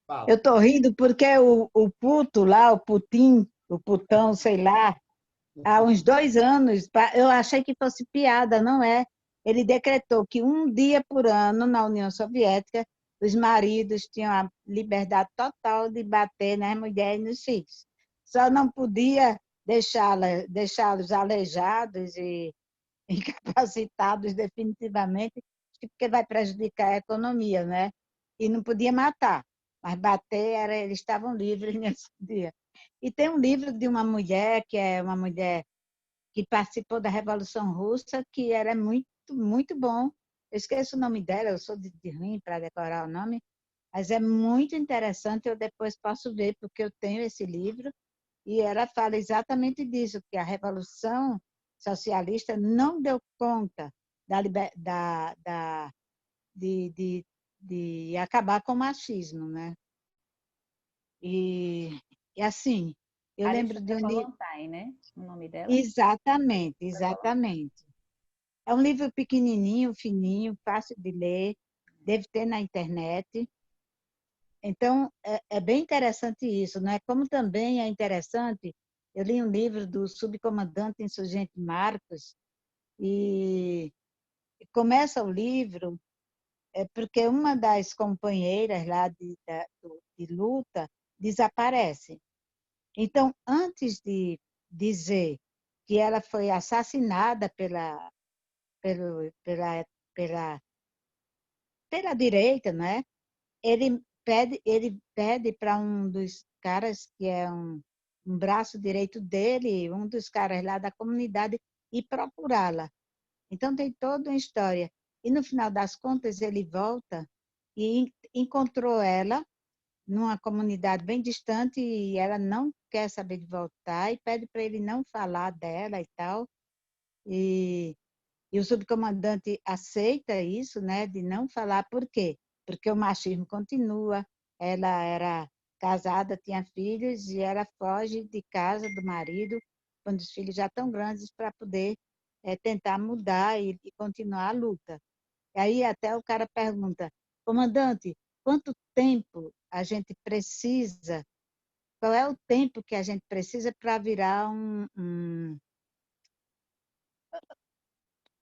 Speaker 3: Fala.
Speaker 4: estou rindo porque o Puto lá, o Putin, o Putão, sei lá, há uns 2 anos, eu achei que fosse piada, não é? Ele decretou que um dia por ano, na União Soviética, os maridos tinham a liberdade total de bater nas mulheres e nos filhos. Só não podia deixá-los aleijados e incapacitados definitivamente, porque vai prejudicar a economia, né? E não podia matar, mas bater, eles estavam livres nesse dia. E tem um livro de uma mulher, que é uma mulher que participou da Revolução Russa, que era muito, muito bom. Eu esqueço o nome dela, eu sou de ruim para decorar o nome, mas é muito interessante, eu depois posso ver, porque eu tenho esse livro, e ela fala exatamente disso, que a Revolução Socialista não deu conta de, de, de acabar com o machismo, né? E assim, Eu lembro de
Speaker 1: Alexandra
Speaker 4: um livro.
Speaker 1: Kollontai, né? O nome dela?
Speaker 4: Exatamente, exatamente. É um livro pequenininho, fininho, fácil de ler, deve ter na internet. Então, é bem interessante isso, não é? Como também é interessante, eu li um livro do subcomandante insurgente Marcos, e começa o livro porque uma das companheiras lá de luta desaparece. Então, antes de dizer que ela foi assassinada pelo, pela, pela, pela direita, né? Ele pede para um dos caras, que é um braço direito dele, um dos caras lá da comunidade, ir procurá-la. Então, tem toda uma história. E, no final das contas, ele volta e encontrou ela numa comunidade bem distante e ela não quer saber de voltar e pede para ele não falar dela e tal. E o subcomandante aceita isso, né, de não falar. Por quê? Porque o machismo continua. Ela era casada, tinha filhos e ela foge de casa do marido quando os filhos já estão grandes para poder tentar mudar e continuar a luta. E aí até o cara pergunta, comandante, quanto tempo a gente precisa? Qual é o tempo que a gente precisa para virar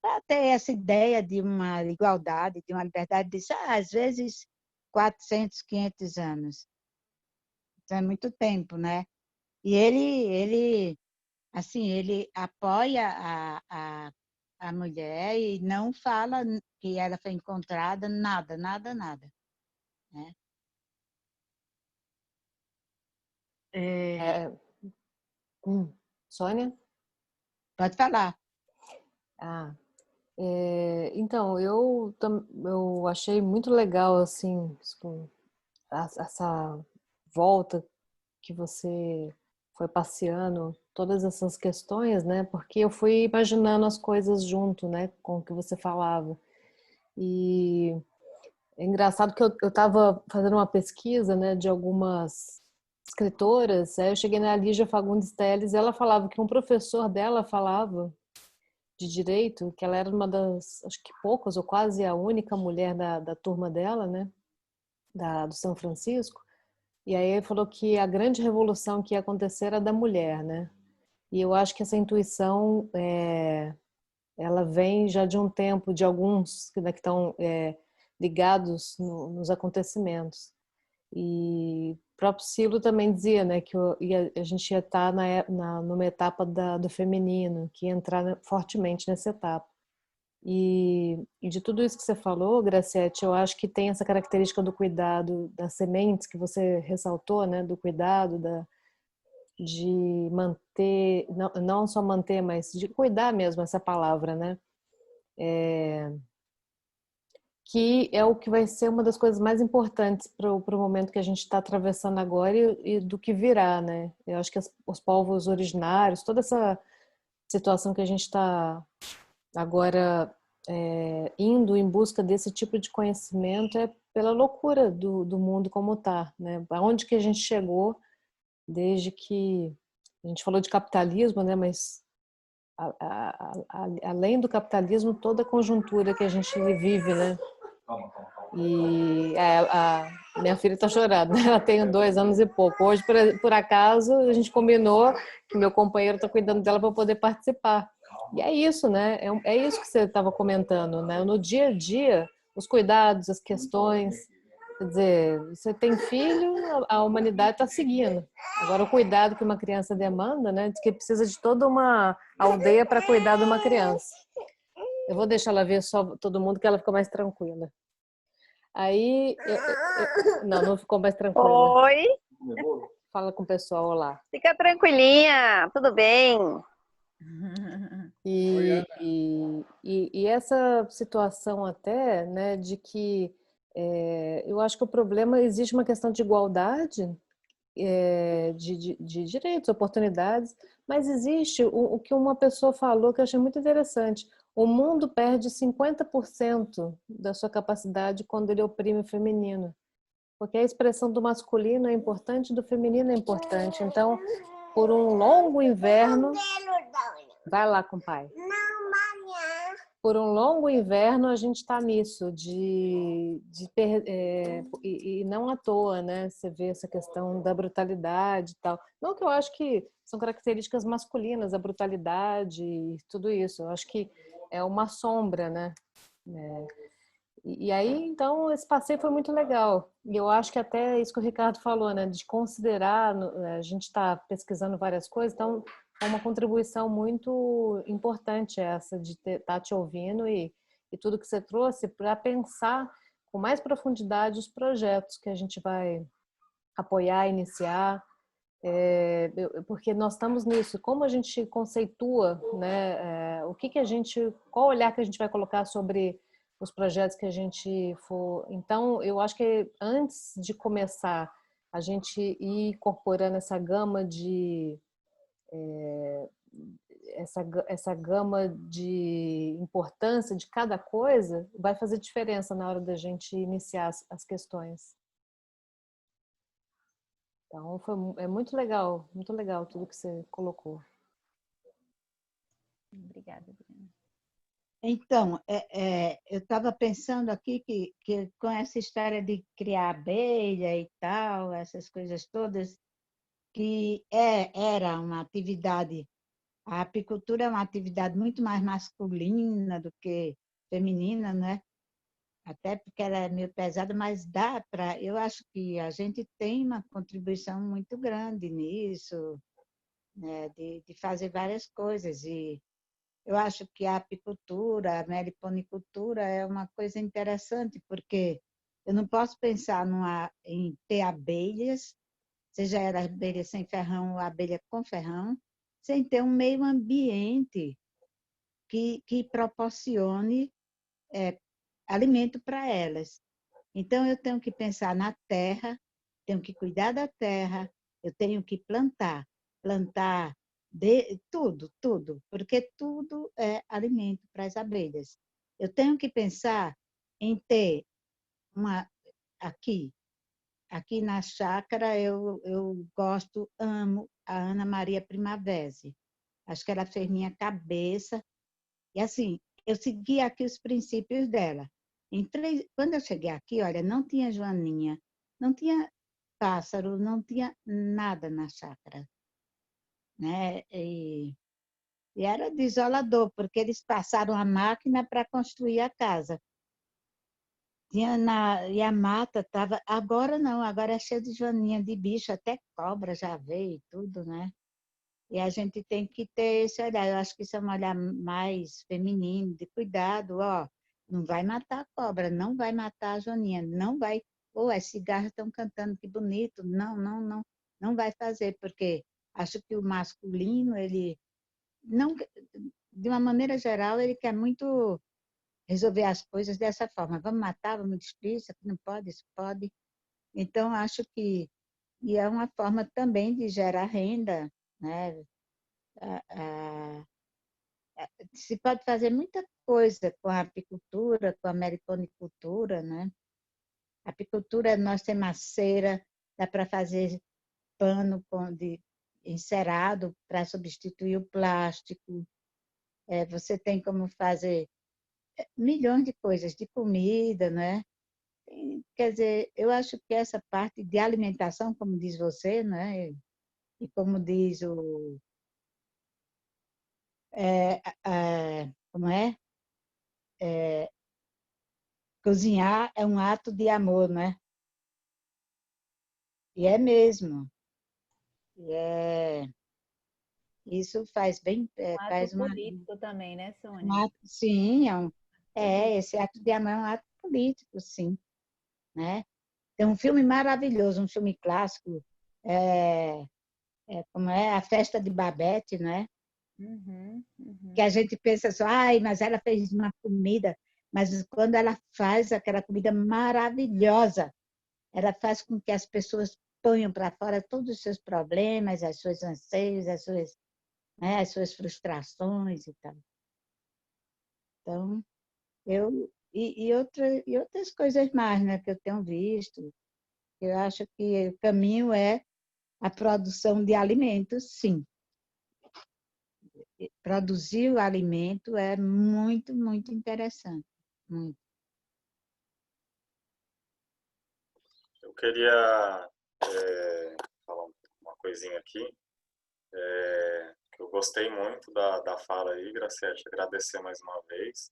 Speaker 4: para ter essa ideia de uma igualdade, de uma liberdade, disso, às vezes 400, 500 anos. Isso é muito tempo, né? E assim, ele apoia a mulher e não fala que ela foi encontrada, nada, nada, nada. Né?
Speaker 5: É, Sônia?
Speaker 4: Pode falar.
Speaker 5: Ah, então, eu achei muito legal, assim, essa volta que você foi passeando, todas essas questões, né? Porque eu fui imaginando as coisas junto, né? Com o que você falava. E é engraçado que eu estava fazendo uma pesquisa, né? De algumas escritoras, aí eu cheguei na Lígia Fagundes Telles e ela falava que um professor dela falava de direito, que ela era uma das, acho que poucas ou quase a única mulher da turma dela, né, do São Francisco, e aí ele falou que a grande revolução que ia acontecer era da mulher, né, e eu acho que essa intuição, ela vem já de um tempo, de alguns que estão ligados nos acontecimentos. E o próprio Silo também dizia, né, que a gente ia estar numa etapa do feminino, que ia entrar fortemente nessa etapa. E de tudo isso que você falou, Graciete, eu acho que tem essa característica do cuidado das sementes que você ressaltou, né, do cuidado, de manter, não só manter, mas de cuidar mesmo, essa palavra, né? Que é o que vai ser uma das coisas mais importantes para o momento que a gente está atravessando agora e do que virá, né? Eu acho que os povos originários, toda essa situação que a gente está agora indo em busca desse tipo de conhecimento é pela loucura do mundo como está, né? Aonde que a gente chegou desde que a gente falou de capitalismo, né? Mas além do capitalismo, toda a conjuntura que a gente vive, né? E a minha filha está chorando, né? Ela tem 2 anos e pouco. Hoje, por acaso, a gente combinou que meu companheiro está cuidando dela para poder participar. E é isso, né? É isso que você estava comentando, né? No dia a dia, os cuidados, as questões. Quer dizer, você tem filho, a humanidade está seguindo. Agora, o cuidado que uma criança demanda, né? Diz que precisa de toda uma aldeia para cuidar de uma criança. Eu vou deixar ela ver só todo mundo, que ela fica mais tranquila. Aí, não ficou mais tranquila.
Speaker 6: Oi,
Speaker 5: Fala com o pessoal lá.
Speaker 6: fica tranquilinha, tudo bem.
Speaker 5: E essa situação até, né, de que eu acho que o problema, existe uma questão de igualdade, de direitos, oportunidades, mas existe o que uma pessoa falou que eu achei muito interessante. O mundo perde 50% da sua capacidade quando ele oprime o feminino. Porque a expressão do masculino é importante, do feminino é importante. Então, por um longo inverno... Vai lá com o pai. Por um longo inverno, a gente está nisso, e não à toa, né? Você vê essa questão da brutalidade e tal. Não que eu acho que são características masculinas, a brutalidade e tudo isso. Eu acho que é uma sombra, né? E aí, então, esse passeio foi muito legal. E eu acho que até isso que o Ricardo falou, né? De considerar, a gente está pesquisando várias coisas, então é uma contribuição muito importante essa de estar te ouvindo e tudo que você trouxe para pensar com mais profundidade os projetos que a gente vai apoiar, iniciar, porque nós estamos nisso. Como a gente conceitua, né? Qual olhar que a gente vai colocar sobre os projetos que a gente for. Então, eu acho que antes de começar a gente ir incorporando essa gama de essa gama de importância de cada coisa vai fazer diferença na hora da gente iniciar as questões. Então, é muito legal tudo que você colocou.
Speaker 1: Obrigada, Adriana.
Speaker 4: Então, eu estava pensando aqui que com essa história de criar abelha e tal, essas coisas todas, que era uma atividade, a apicultura é uma atividade muito mais masculina do que feminina, né? Até porque ela é meio pesada, mas dá para... Eu acho que a gente tem uma contribuição muito grande nisso, né? De fazer várias coisas. E eu acho que a apicultura, a meliponicultura é uma coisa interessante, porque eu não posso pensar em ter abelhas, seja ela abelha sem ferrão ou abelha com ferrão, sem ter um meio ambiente que proporcione alimento para elas. Então, eu tenho que pensar na terra, tenho que cuidar da terra, eu tenho que plantar tudo, porque tudo é alimento para as abelhas. Eu tenho que pensar em ter aqui na chácara, eu amo a Ana Maria Primavera. Acho que ela fez minha cabeça. E assim, eu segui aqui os princípios dela. Quando eu cheguei aqui, olha, não tinha joaninha, não tinha pássaro, não tinha nada na chácara, né? E era desolador, porque eles passaram a máquina para construir a casa. E a mata estava... Agora não, agora é cheio de joaninha, de bicho, até cobra já veio e tudo, né? E a gente tem que ter esse olhar. Eu acho que isso é um olhar mais feminino, de cuidado, ó. Não vai matar a cobra, não vai matar a joaninha, não vai... as cigarras estão cantando, que bonito. Não, não, não. Não vai fazer, porque acho que o masculino, ele não... De uma maneira geral, ele quer muito resolver as coisas dessa forma. Vamos matar, vamos destruir, isso aqui não pode, isso pode. Então, acho que... E é uma forma também de gerar renda, né? Se pode fazer muita coisa com a apicultura, com a meliponicultura, né? A apicultura, nós temos maceira, dá para fazer pano encerado para substituir o plástico. Você tem como fazer milhões de coisas, de comida, né? Quer dizer, eu acho que essa parte de alimentação, como diz você, né? E como diz como é? Cozinhar é um ato de amor, né? E é mesmo. Isso faz bem,
Speaker 1: Um ato
Speaker 4: faz
Speaker 1: político também, né, Sônia?
Speaker 4: sim, esse ato de amor é um ato político, sim, né? Tem um filme maravilhoso, um filme clássico, como é A Festa de Babette, né?
Speaker 1: Uhum,
Speaker 4: Que
Speaker 1: uhum.
Speaker 4: a gente pensa só, ai, mas ela fez uma comida, mas quando ela faz aquela comida maravilhosa, ela faz com que as pessoas ponham para fora todos os seus problemas, as suas anseios, as suas frustrações e tal. Então, e outras coisas mais, né, que eu tenho visto. Eu acho que o caminho é a produção de alimentos, sim. Produzir o alimento é muito, muito interessante. Muito.
Speaker 7: Eu queria falar uma coisinha aqui. Que eu gostei muito da fala aí, Graciete, agradecer mais uma vez.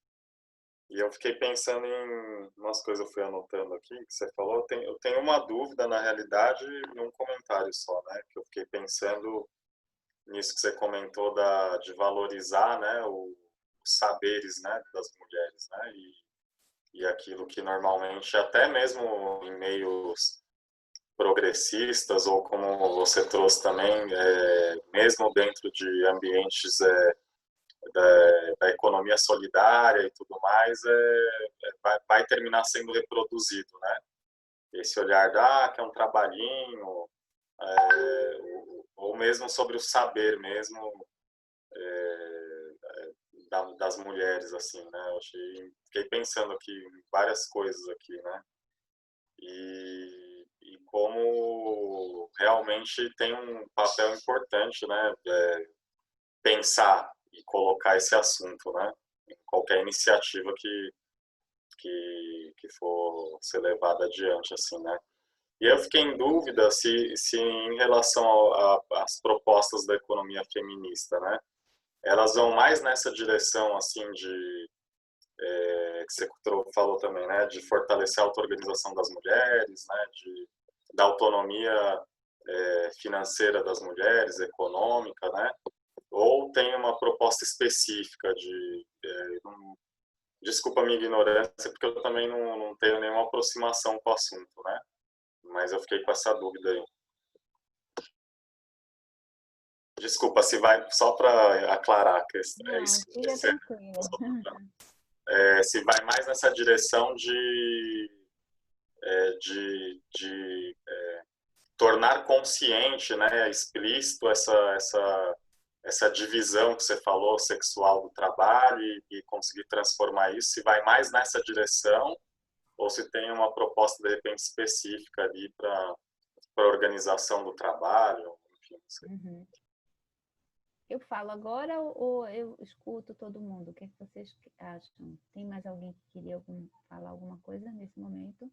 Speaker 7: E eu fiquei pensando em umas coisas, eu fui anotando aqui, que você falou. Eu tenho uma dúvida, na realidade, num comentário só, né? Que eu fiquei pensando nisso que você comentou de valorizar, né, os saberes, né, das mulheres, né? E aquilo que normalmente, até mesmo em meios progressistas, ou como você trouxe também, mesmo dentro de ambientes da economia solidária e tudo mais, vai terminar sendo reproduzido, né? Esse olhar que é um trabalhinho, ou mesmo sobre o saber mesmo das mulheres, assim, né? Fiquei pensando aqui em várias coisas aqui, né? E como realmente tem um papel importante, né? Pensar e colocar esse assunto, né? Em qualquer iniciativa que for ser levada adiante, assim, né? E eu fiquei em dúvida se em relação às propostas da economia feminista, né? Elas vão mais nessa direção, assim, que você falou também, né? De fortalecer a auto-organização das mulheres, né? Da autonomia financeira das mulheres, econômica, né? Ou tem uma proposta específica desculpa a minha ignorância, porque eu também não tenho nenhuma aproximação com o assunto, né? Mas eu fiquei com essa dúvida aí. Desculpa, se vai, só para aclarar, que
Speaker 1: Não, fica tranquila.
Speaker 7: se vai mais nessa direção de tornar consciente, né, explícito essa divisão que você falou, sexual do trabalho, e conseguir transformar isso, se vai mais nessa direção, ou se tem uma proposta, de repente, específica ali para a organização do trabalho, enfim, não sei.
Speaker 1: Uhum. Eu falo agora ou eu escuto todo mundo? O que é que vocês acham? Tem mais alguém que queria falar alguma coisa nesse momento?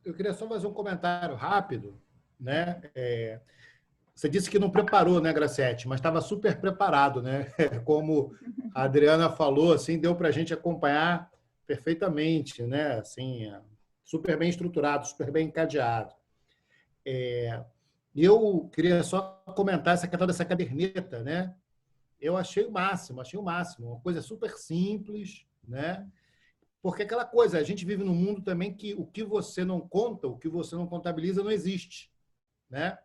Speaker 3: Eu queria só fazer um comentário rápido, né? Você disse que não preparou, né, Graciete? Mas estava super preparado, né? Como a Adriana falou, assim, deu para a gente acompanhar perfeitamente, né? Assim, super bem estruturado, super bem encadeado. E eu queria só comentar essa questão dessa caderneta, né? Eu achei o máximo, uma coisa super simples, né? Porque aquela coisa, a gente vive num mundo também que o que você não conta, o que você não contabiliza, não existe, né?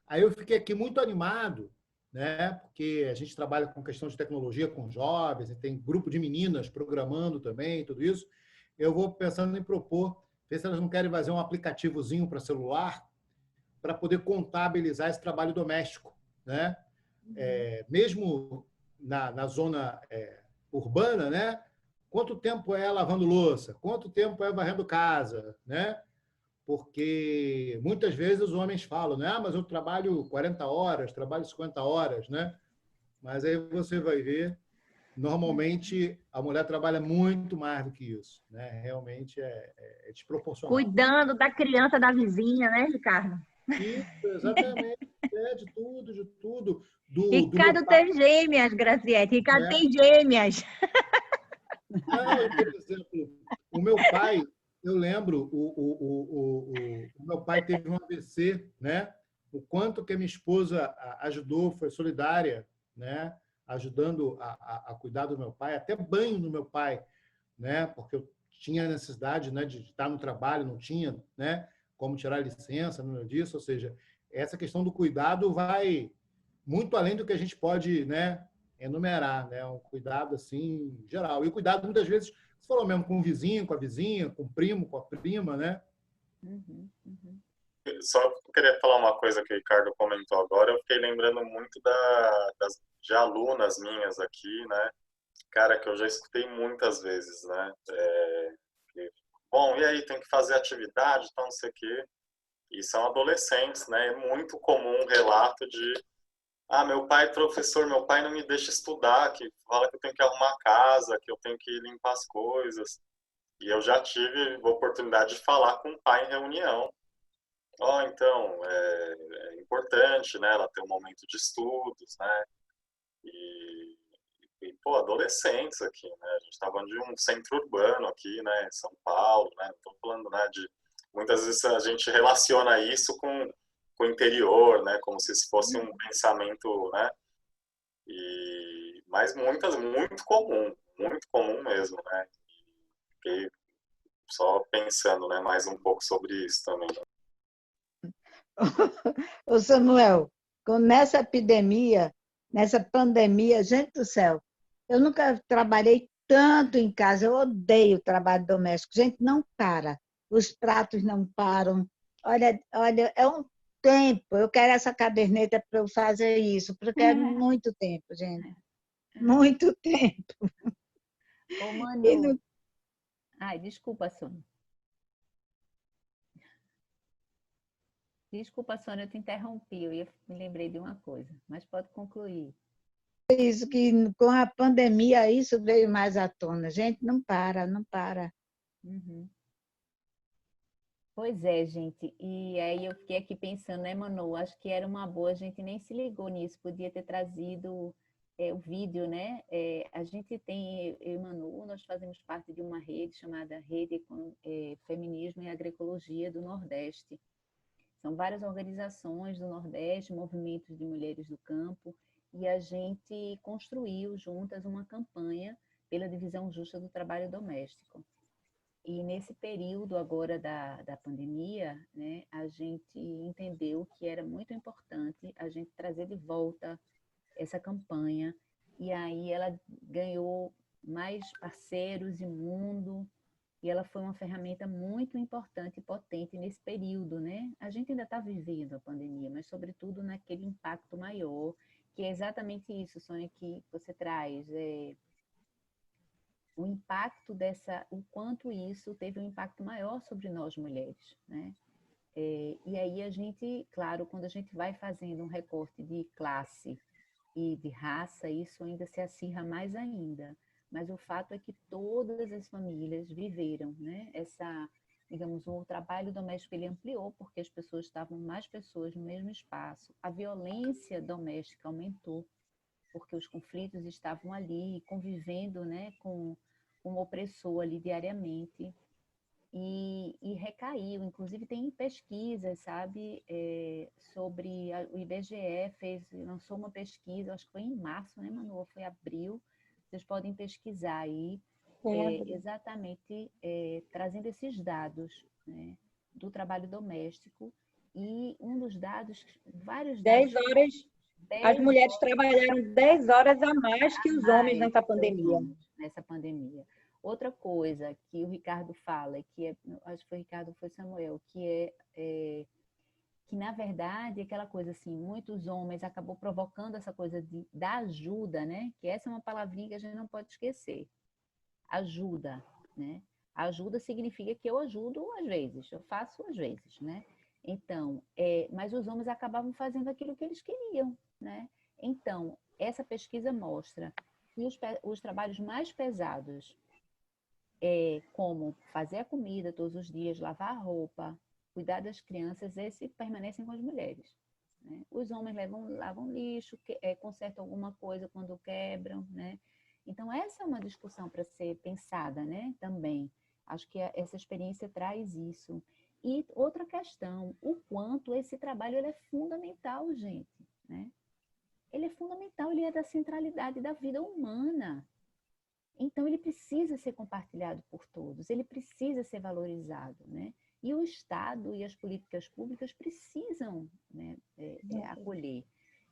Speaker 3: Aí eu fiquei aqui muito animado, né? Porque a gente trabalha com questão de tecnologia com jovens, e tem grupo de meninas programando também, tudo isso. Eu vou pensando em propor, ver se elas não querem fazer um aplicativozinho para celular para poder contabilizar esse trabalho doméstico, né? Mesmo na zona urbana, né? Quanto tempo é lavando louça? Quanto tempo é varrendo casa, né? Porque muitas vezes os homens falam, né? Mas eu trabalho 40 horas, trabalho 50 horas, né? Mas aí você vai ver, normalmente a mulher trabalha muito mais do que isso, né? Realmente é desproporcional.
Speaker 2: Cuidando da criança da vizinha, né, Ricardo?
Speaker 3: Isso, exatamente. De tudo, de tudo.
Speaker 2: Ricardo tem gêmeas, Graciete. Ricardo tem gêmeas.
Speaker 3: Não, por exemplo, o meu pai, eu lembro, o meu pai teve um AVC, né? O quanto que a minha esposa ajudou, foi solidária, né? Ajudando a cuidar do meu pai, até banho no meu pai, né? Porque eu tinha necessidade, né, de estar no trabalho, não tinha, né, como tirar licença, nada disso. Ou seja, essa questão do cuidado vai muito além do que a gente pode, né, enumerar, né? Um cuidado assim geral. E o cuidado muitas vezes, você falou mesmo, com o vizinho, com a vizinha, com o primo, com a prima, né?
Speaker 7: Só queria falar uma coisa que o Ricardo comentou agora. Eu fiquei lembrando muito de alunas minhas aqui, né? Cara, que eu já escutei muitas vezes, né? Bom, e aí, tem que fazer atividade, então não sei o quê. E são adolescentes, né? É muito comum um relato de meu pai é professor, meu pai não me deixa estudar, que fala que eu tenho que arrumar a casa, que eu tenho que limpar as coisas. E eu já tive a oportunidade de falar com o pai em reunião. Então, é importante, né, ela ter um momento de estudos, né? Pô, adolescentes aqui, né? A gente está falando de um centro urbano aqui, né, em São Paulo, né? Não estou falando, né, de... Muitas vezes a gente relaciona isso com o interior, né? Como se isso fosse um pensamento, né? Mas muito comum mesmo, né? Fiquei só pensando, né, mais um pouco sobre isso também.
Speaker 4: Ô Samuel, nessa pandemia, gente do céu, eu nunca trabalhei tanto em casa, eu odeio o trabalho doméstico. Gente, não para, os pratos não param. Olha, é um tempo, eu quero essa caderneta para eu fazer isso, porque é muito tempo, gente, muito tempo.
Speaker 1: Ô,
Speaker 4: E
Speaker 1: Manu.
Speaker 4: não...
Speaker 1: Ai, desculpa, Sônia. Desculpa, Sônia, eu te interrompi. Me lembrei de uma coisa, mas pode concluir.
Speaker 4: Isso que com a pandemia isso veio mais à tona. Gente, não para, não para.
Speaker 1: Uhum. Pois é, gente. E aí eu fiquei aqui pensando, né, Manu? Acho que era uma boa, a gente nem se ligou nisso, podia ter trazido o vídeo, né? A gente tem, eu e Manu, nós fazemos parte de uma rede chamada Rede Feminismo e Agroecologia do Nordeste. São várias organizações do Nordeste, movimentos de mulheres do campo, e a gente construiu juntas uma campanha pela divisão justa do trabalho doméstico. E nesse período agora da pandemia, né, a gente entendeu que era muito importante a gente trazer de volta essa campanha, e aí ela ganhou mais parceiros e mundo, e ela foi uma ferramenta muito importante e potente nesse período, né? A gente ainda está vivendo a pandemia, mas sobretudo naquele impacto maior, que é exatamente isso, Sônia, que você traz, o impacto o quanto isso teve um impacto maior sobre nós mulheres, né? E aí a gente, claro, quando a gente vai fazendo um recorte de classe e de raça, isso ainda se acirra mais ainda. Mas o fato é que todas as famílias viveram, né? Digamos, o trabalho doméstico ele ampliou porque as pessoas estavam mais pessoas no mesmo espaço. A violência doméstica aumentou porque os conflitos estavam ali convivendo, né, com um opressor ali diariamente. E recaiu, inclusive tem pesquisas, sabe, o IBGE lançou uma pesquisa, acho que foi em março, né, Manu, ou foi abril, vocês podem pesquisar aí, exatamente trazendo esses dados, né, do trabalho doméstico, e um dos dados, vários dados...
Speaker 2: 10 horas, as mulheres trabalharam 10 horas a mais que os homens nessa pandemia.
Speaker 1: Nessa pandemia. Outra coisa que o Ricardo fala, acho que foi Ricardo, foi Samuel, que na verdade aquela coisa assim, muitos homens acabou provocando essa coisa da ajuda, né? Que essa é uma palavrinha que a gente não pode esquecer. Ajuda, né? Ajuda significa que eu ajudo às vezes, eu faço às vezes, né? Então, mas os homens acabavam fazendo aquilo que eles queriam, né? Então, essa pesquisa mostra que os trabalhos mais pesados, como fazer a comida todos os dias, lavar a roupa, cuidar das crianças, esses permanecem com as mulheres, né? Os homens lavam lixo, consertam alguma coisa quando quebram, né? Então, essa é uma discussão para ser pensada, né? Também. Acho que essa experiência traz isso. E outra questão, o quanto esse trabalho ele é fundamental, gente, né? Ele é fundamental, ele é da centralidade da vida humana. Então, ele precisa ser compartilhado por todos, ele precisa ser valorizado, né? E o Estado e as políticas públicas precisam, né, acolher.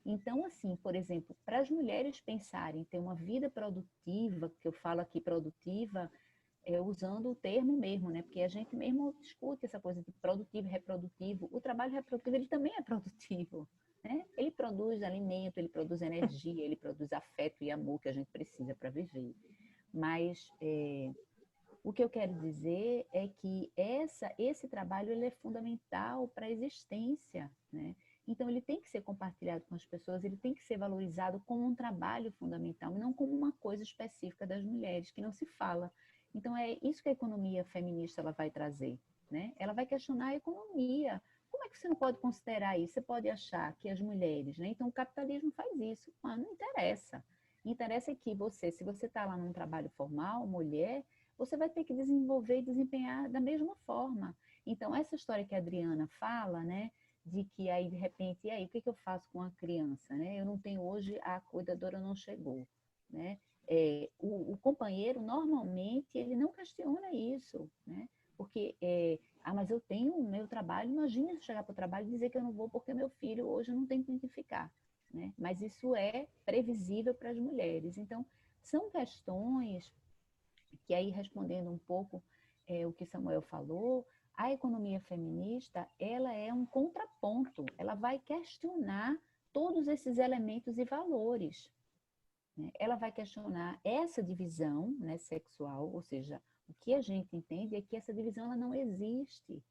Speaker 1: Então, assim, por exemplo, para as mulheres pensarem em ter uma vida produtiva, que eu falo aqui produtiva, usando o termo mesmo, né? Porque a gente mesmo discute essa coisa de produtivo e reprodutivo. O trabalho reprodutivo, ele também é produtivo, né? Ele produz alimento, ele produz energia, ele produz afeto e amor que a gente precisa para viver. Mas o que eu quero dizer é que esse trabalho ele é fundamental para a existência, né? Então, ele tem que ser compartilhado com as pessoas, ele tem que ser valorizado como um trabalho fundamental, e não como uma coisa específica das mulheres, que não se fala. Então, é isso que a economia feminista ela vai trazer, né? Ela vai questionar a economia. Como é que você não pode considerar isso? Você pode achar que as mulheres, né? Então, o capitalismo faz isso. Mas não interessa. Interessa é que você, se você está lá num trabalho formal, mulher, você vai ter que desenvolver e desempenhar da mesma forma. Então, essa história que a Adriana fala, né? De que aí, de repente, e aí, o que eu faço com a criança, né? Eu não tenho hoje, a cuidadora não chegou, né? O companheiro, normalmente, ele não questiona isso, né? Porque, mas eu tenho o meu trabalho, imagina se chegar para o trabalho e dizer que eu não vou porque meu filho hoje não tem com que ficar, né? Mas isso é previsível para as mulheres. Então, são questões que aí, respondendo um pouco o que Samuel falou, a economia feminista, ela é um contraponto, ela vai questionar todos esses elementos e valores, né? Ela vai questionar essa divisão, né, sexual, ou seja, o que a gente entende é que essa divisão ela não existe.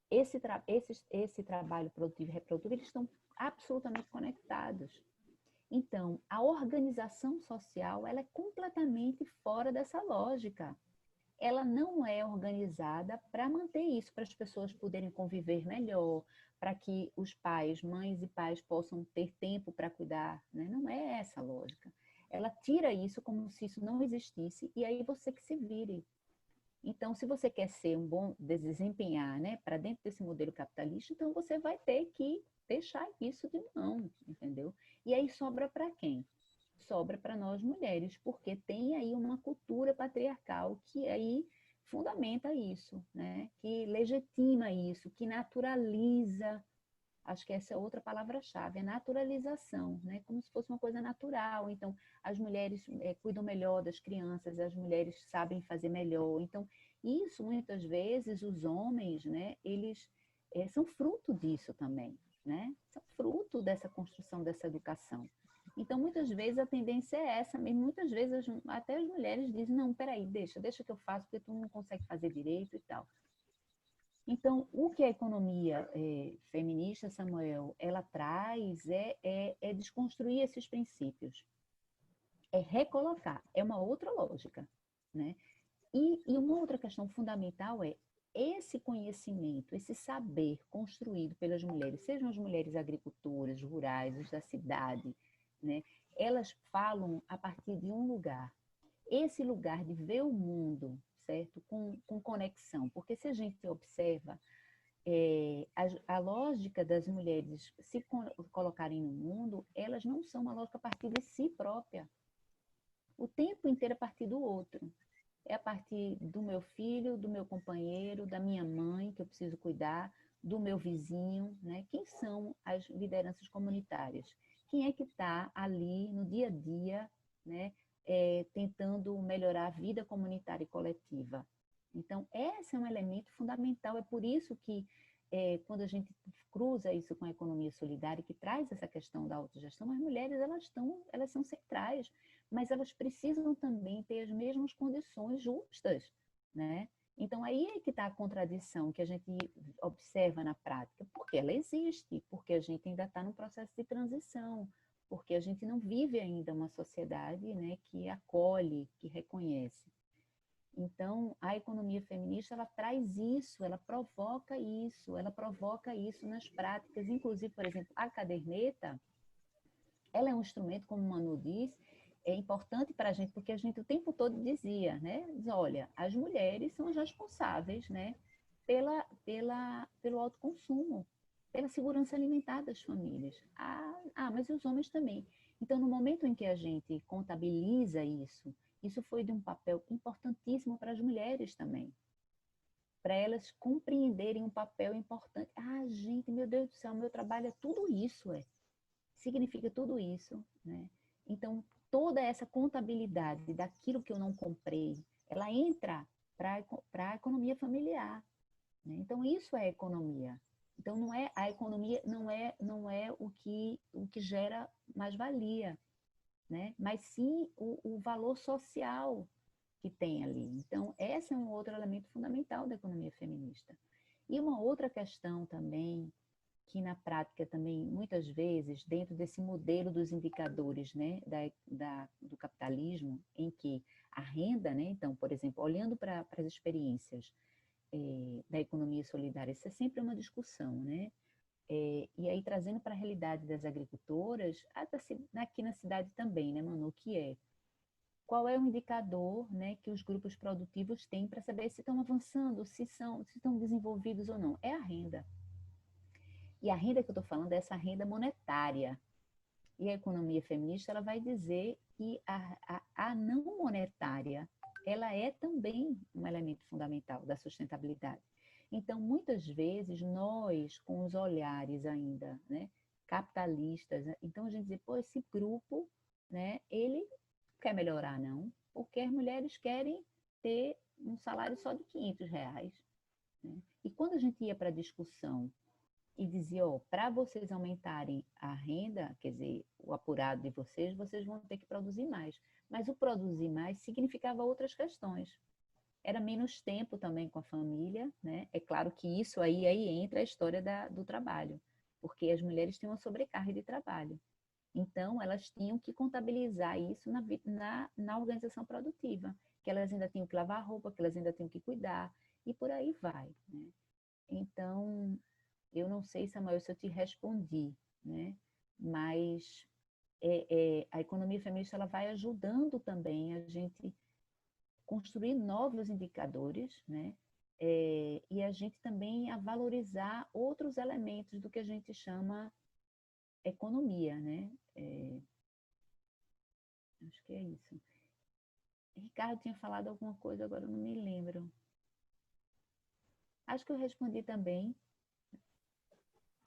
Speaker 1: Esse trabalho produtivo e reprodutivo, eles estão absolutamente conectados. Então, a organização social ela é completamente fora dessa lógica. Ela não é organizada para manter isso, para as pessoas poderem conviver melhor, para que os pais, mães e pais possam ter tempo para cuidar, né? Não é essa a lógica. Ela tira isso como se isso não existisse e aí você que se vire. Então, se você quer ser um bom, desempenhar, né, para dentro desse modelo capitalista, então você vai ter que deixar isso de mão, entendeu? E aí sobra para quem? Sobra para nós mulheres, porque tem aí uma cultura patriarcal que aí fundamenta isso, né? Que legitima isso, que naturaliza. Acho que essa é outra palavra-chave, é naturalização, né? Como se fosse uma coisa natural. Então, as mulheres cuidam melhor das crianças, as mulheres sabem fazer melhor. Então, isso, muitas vezes, os homens, né? Eles são fruto disso também, né? São fruto dessa construção, dessa educação. Então, muitas vezes, a tendência é essa mesmo. Muitas vezes, até as mulheres dizem, não, peraí, deixa que eu faço, porque tu não consegue fazer direito e tal. Então, o que a economia feminista, Samuel, ela traz é desconstruir esses princípios, é recolocar, é uma outra lógica, né? E uma outra questão fundamental é esse conhecimento, esse saber construído pelas mulheres, sejam as mulheres agricultoras, rurais, as da cidade, né? Elas falam a partir de um lugar. Esse lugar de ver o mundo, certo? Com conexão. Porque se a gente observa a lógica das mulheres se colocarem no mundo, elas não são uma lógica a partir de si própria. O tempo inteiro é a partir do outro. É a partir do meu filho, do meu companheiro, da minha mãe, que eu preciso cuidar, do meu vizinho, né? Quem são as lideranças comunitárias? Quem é que está ali no dia a dia, né? Tentando melhorar a vida comunitária e coletiva? Então, esse é um elemento fundamental. É por isso que, quando a gente cruza isso com a economia solidária, que traz essa questão da autogestão, as mulheres elas são centrais, mas elas precisam também ter as mesmas condições justas, né? Então, aí é que está a contradição que a gente observa na prática, porque ela existe, porque a gente ainda está num processo de transição, porque a gente não vive ainda uma sociedade, né, que acolhe, que reconhece. Então, a economia feminista, ela traz isso, ela provoca isso nas práticas. Inclusive, por exemplo, a caderneta, ela é um instrumento, como o Manu diz, é importante para a gente, porque a gente o tempo todo dizia, né? Diz, olha, as mulheres são as responsáveis, né? Pelo autoconsumo, pela segurança alimentar das famílias. Mas os homens também. Então, no momento em que a gente contabiliza isso foi de um papel importantíssimo para as mulheres também, para elas compreenderem um papel importante. Gente, meu Deus do céu, meu trabalho é tudo isso, significa tudo isso, né? Então, toda essa contabilidade daquilo que eu não comprei, ela entra para a economia familiar, né? Então, isso é economia. Então, a economia não é o que gera mais valia, né? Mas sim o valor social que tem ali. Então, esse é um outro elemento fundamental da economia feminista. E uma outra questão também, que na prática também, muitas vezes, dentro desse modelo dos indicadores, né, do capitalismo, em que a renda, né, então, por exemplo, olhando para as experiências da economia solidária, isso é sempre uma discussão, né? E aí, trazendo para a realidade das agricultoras, aqui na cidade também, né, Manu, que é qual é o indicador, né, que os grupos produtivos têm para saber se estão avançando, se estão desenvolvidos ou não? É a renda. E a renda que eu estou falando é essa renda monetária. E a economia feminista ela vai dizer que a não monetária ela é também um elemento fundamental da sustentabilidade. Então, muitas vezes, nós, com os olhares ainda, né, capitalistas, né, então a gente diz, pô, esse grupo, né, ele não quer melhorar, não, porque as mulheres querem ter um salário só de R$500. Né? E quando a gente ia para a discussão e dizia, ó, para vocês aumentarem a renda, quer dizer, o apurado de vocês, vocês vão ter que produzir mais. Mas o produzir mais significava outras questões. Era menos tempo também com a família, né? É claro que isso aí entra a história do trabalho, porque as mulheres tinham uma sobrecarga de trabalho. Então, elas tinham que contabilizar isso na organização produtiva, que elas ainda tinham que lavar roupa, que elas ainda tinham que cuidar, e por aí vai, né? Então, eu não sei, Samuel, se eu te respondi, né? Mas a economia feminista ela vai ajudando também a gente construir novos indicadores, né? E a gente também a valorizar outros elementos do que a gente chama economia, né? Acho que é isso. Ricardo tinha falado alguma coisa, agora eu não me lembro. Acho que eu respondi também.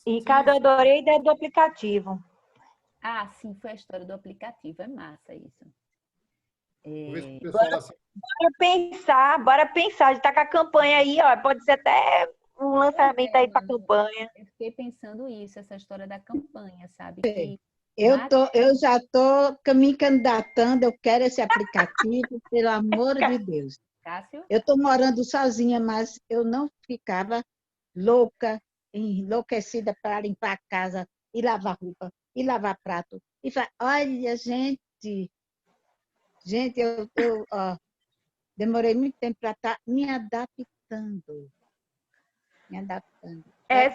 Speaker 2: E, Ricardo, eu adorei a ideia do aplicativo.
Speaker 1: Ah, sim, foi a história do aplicativo. É massa isso.
Speaker 2: Bora pensar. A gente tá com a campanha aí, ó. Pode ser até um lançamento aí para a campanha.
Speaker 1: Eu fiquei pensando isso, essa história da campanha, sabe?
Speaker 4: Eu já estou me candidatando, eu quero esse aplicativo, pelo amor de Deus.
Speaker 1: Cássio?
Speaker 4: Eu estou morando sozinha, mas eu não ficava louca, enlouquecida para limpar a casa e lavar roupa e lavar prato. E olha, gente, eu demorei muito tempo para estar me adaptando.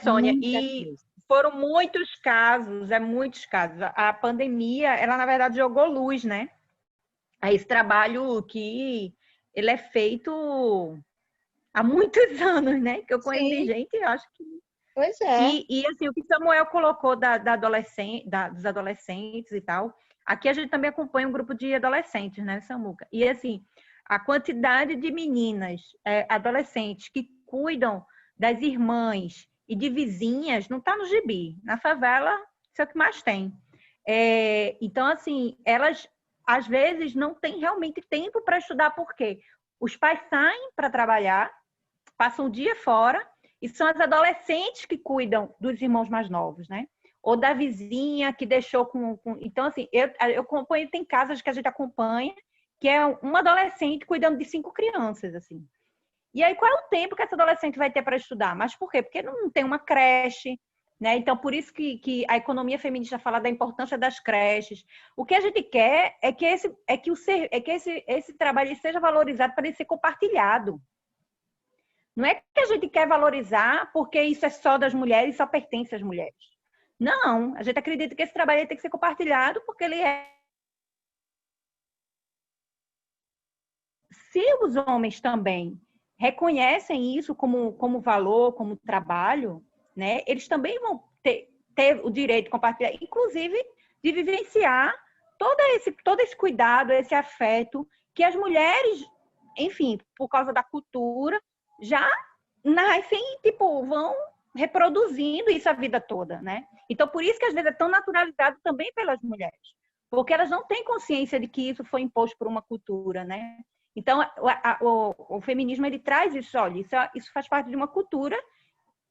Speaker 2: Sônia, e foram muitos casos, muitos casos. A pandemia, ela na verdade jogou luz, né? A esse trabalho que ele é feito há muitos anos, né? Que eu conheci gente, eu acho que...
Speaker 4: Pois é.
Speaker 2: E assim, o que Samuel colocou dos adolescentes e tal, aqui a gente também acompanha um grupo de adolescentes, né, Samuca? E assim, a quantidade de meninas, adolescentes que cuidam das irmãs e de vizinhas não está no gibi. Na favela, isso é o que mais tem. Então, assim, elas às vezes não têm realmente tempo para estudar, porque os pais saem para trabalhar, passam o dia fora, e são as adolescentes que cuidam dos irmãos mais novos, né? Ou da vizinha que deixou com... Então, assim, eu acompanho, tem casas que a gente acompanha, que é uma adolescente cuidando de 5 crianças, assim. E aí, qual é o tempo que essa adolescente vai ter para estudar? Mas por quê? Porque não tem uma creche, né? Então, por isso que a economia feminista fala da importância das creches. O que a gente quer é que esse trabalho seja valorizado para ele ser compartilhado. Não é que a gente quer valorizar porque isso é só das mulheres e só pertence às mulheres. Não, a gente acredita que esse trabalho tem que ser compartilhado porque ele é... Se os homens também reconhecem isso como valor, como trabalho, né, eles também vão ter o direito de compartilhar, inclusive de vivenciar todo esse cuidado, esse afeto que as mulheres, enfim, por causa da cultura, já nascem e, tipo, vão reproduzindo isso a vida toda, né? Então, por isso que às vezes é tão naturalizado também pelas mulheres, porque elas não têm consciência de que isso foi imposto por uma cultura, né? Então, o feminismo, ele traz isso, olha, isso faz parte de uma cultura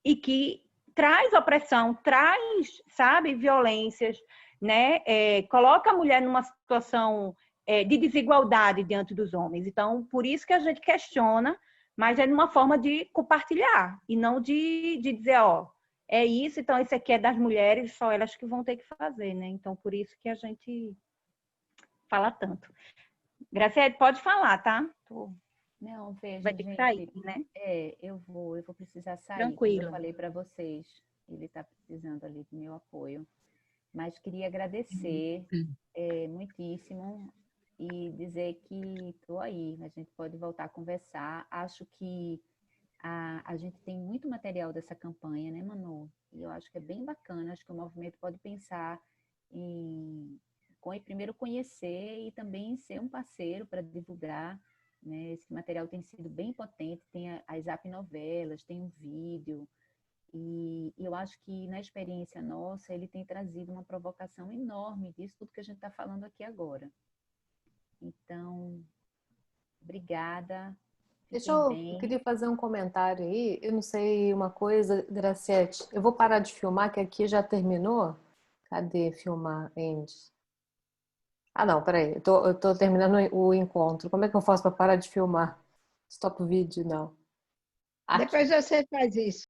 Speaker 2: e que traz opressão, traz, sabe, violências, né? Coloca a mulher numa situação de desigualdade diante dos homens. Então, por isso que a gente questiona, mas é numa forma de compartilhar e não de dizer, ó, é isso, então esse aqui é das mulheres, só elas que vão ter que fazer, né? Então, por isso que a gente fala tanto. Graciela, pode falar, tá?
Speaker 1: Não, veja,
Speaker 2: Vai ter que
Speaker 1: gente,
Speaker 2: sair, né?
Speaker 1: eu vou precisar sair, como eu
Speaker 2: Tranquilo.
Speaker 1: falei para vocês, ele está precisando ali do meu apoio. Mas queria agradecer muitíssimo e dizer que estou aí, a gente pode voltar a conversar. Acho que a gente tem muito material dessa campanha, né, Manu? E eu acho que é bem bacana, acho que o movimento pode pensar em primeiro conhecer e também ser um parceiro para divulgar, né? Esse material tem sido bem potente, tem as Zap Novelas, tem um vídeo, e eu acho que na experiência nossa ele tem trazido uma provocação enorme disso tudo que a gente está falando aqui agora. Então, obrigada.
Speaker 5: Eu queria fazer um comentário aí. Eu não sei uma coisa, Graciete. Eu vou parar de filmar, que aqui já terminou. Cadê filmar, Andy? Ah, não, peraí. Eu tô terminando o encontro. Como é que eu faço para parar de filmar? Stop vídeo, não. Aqui.
Speaker 4: Depois você faz isso.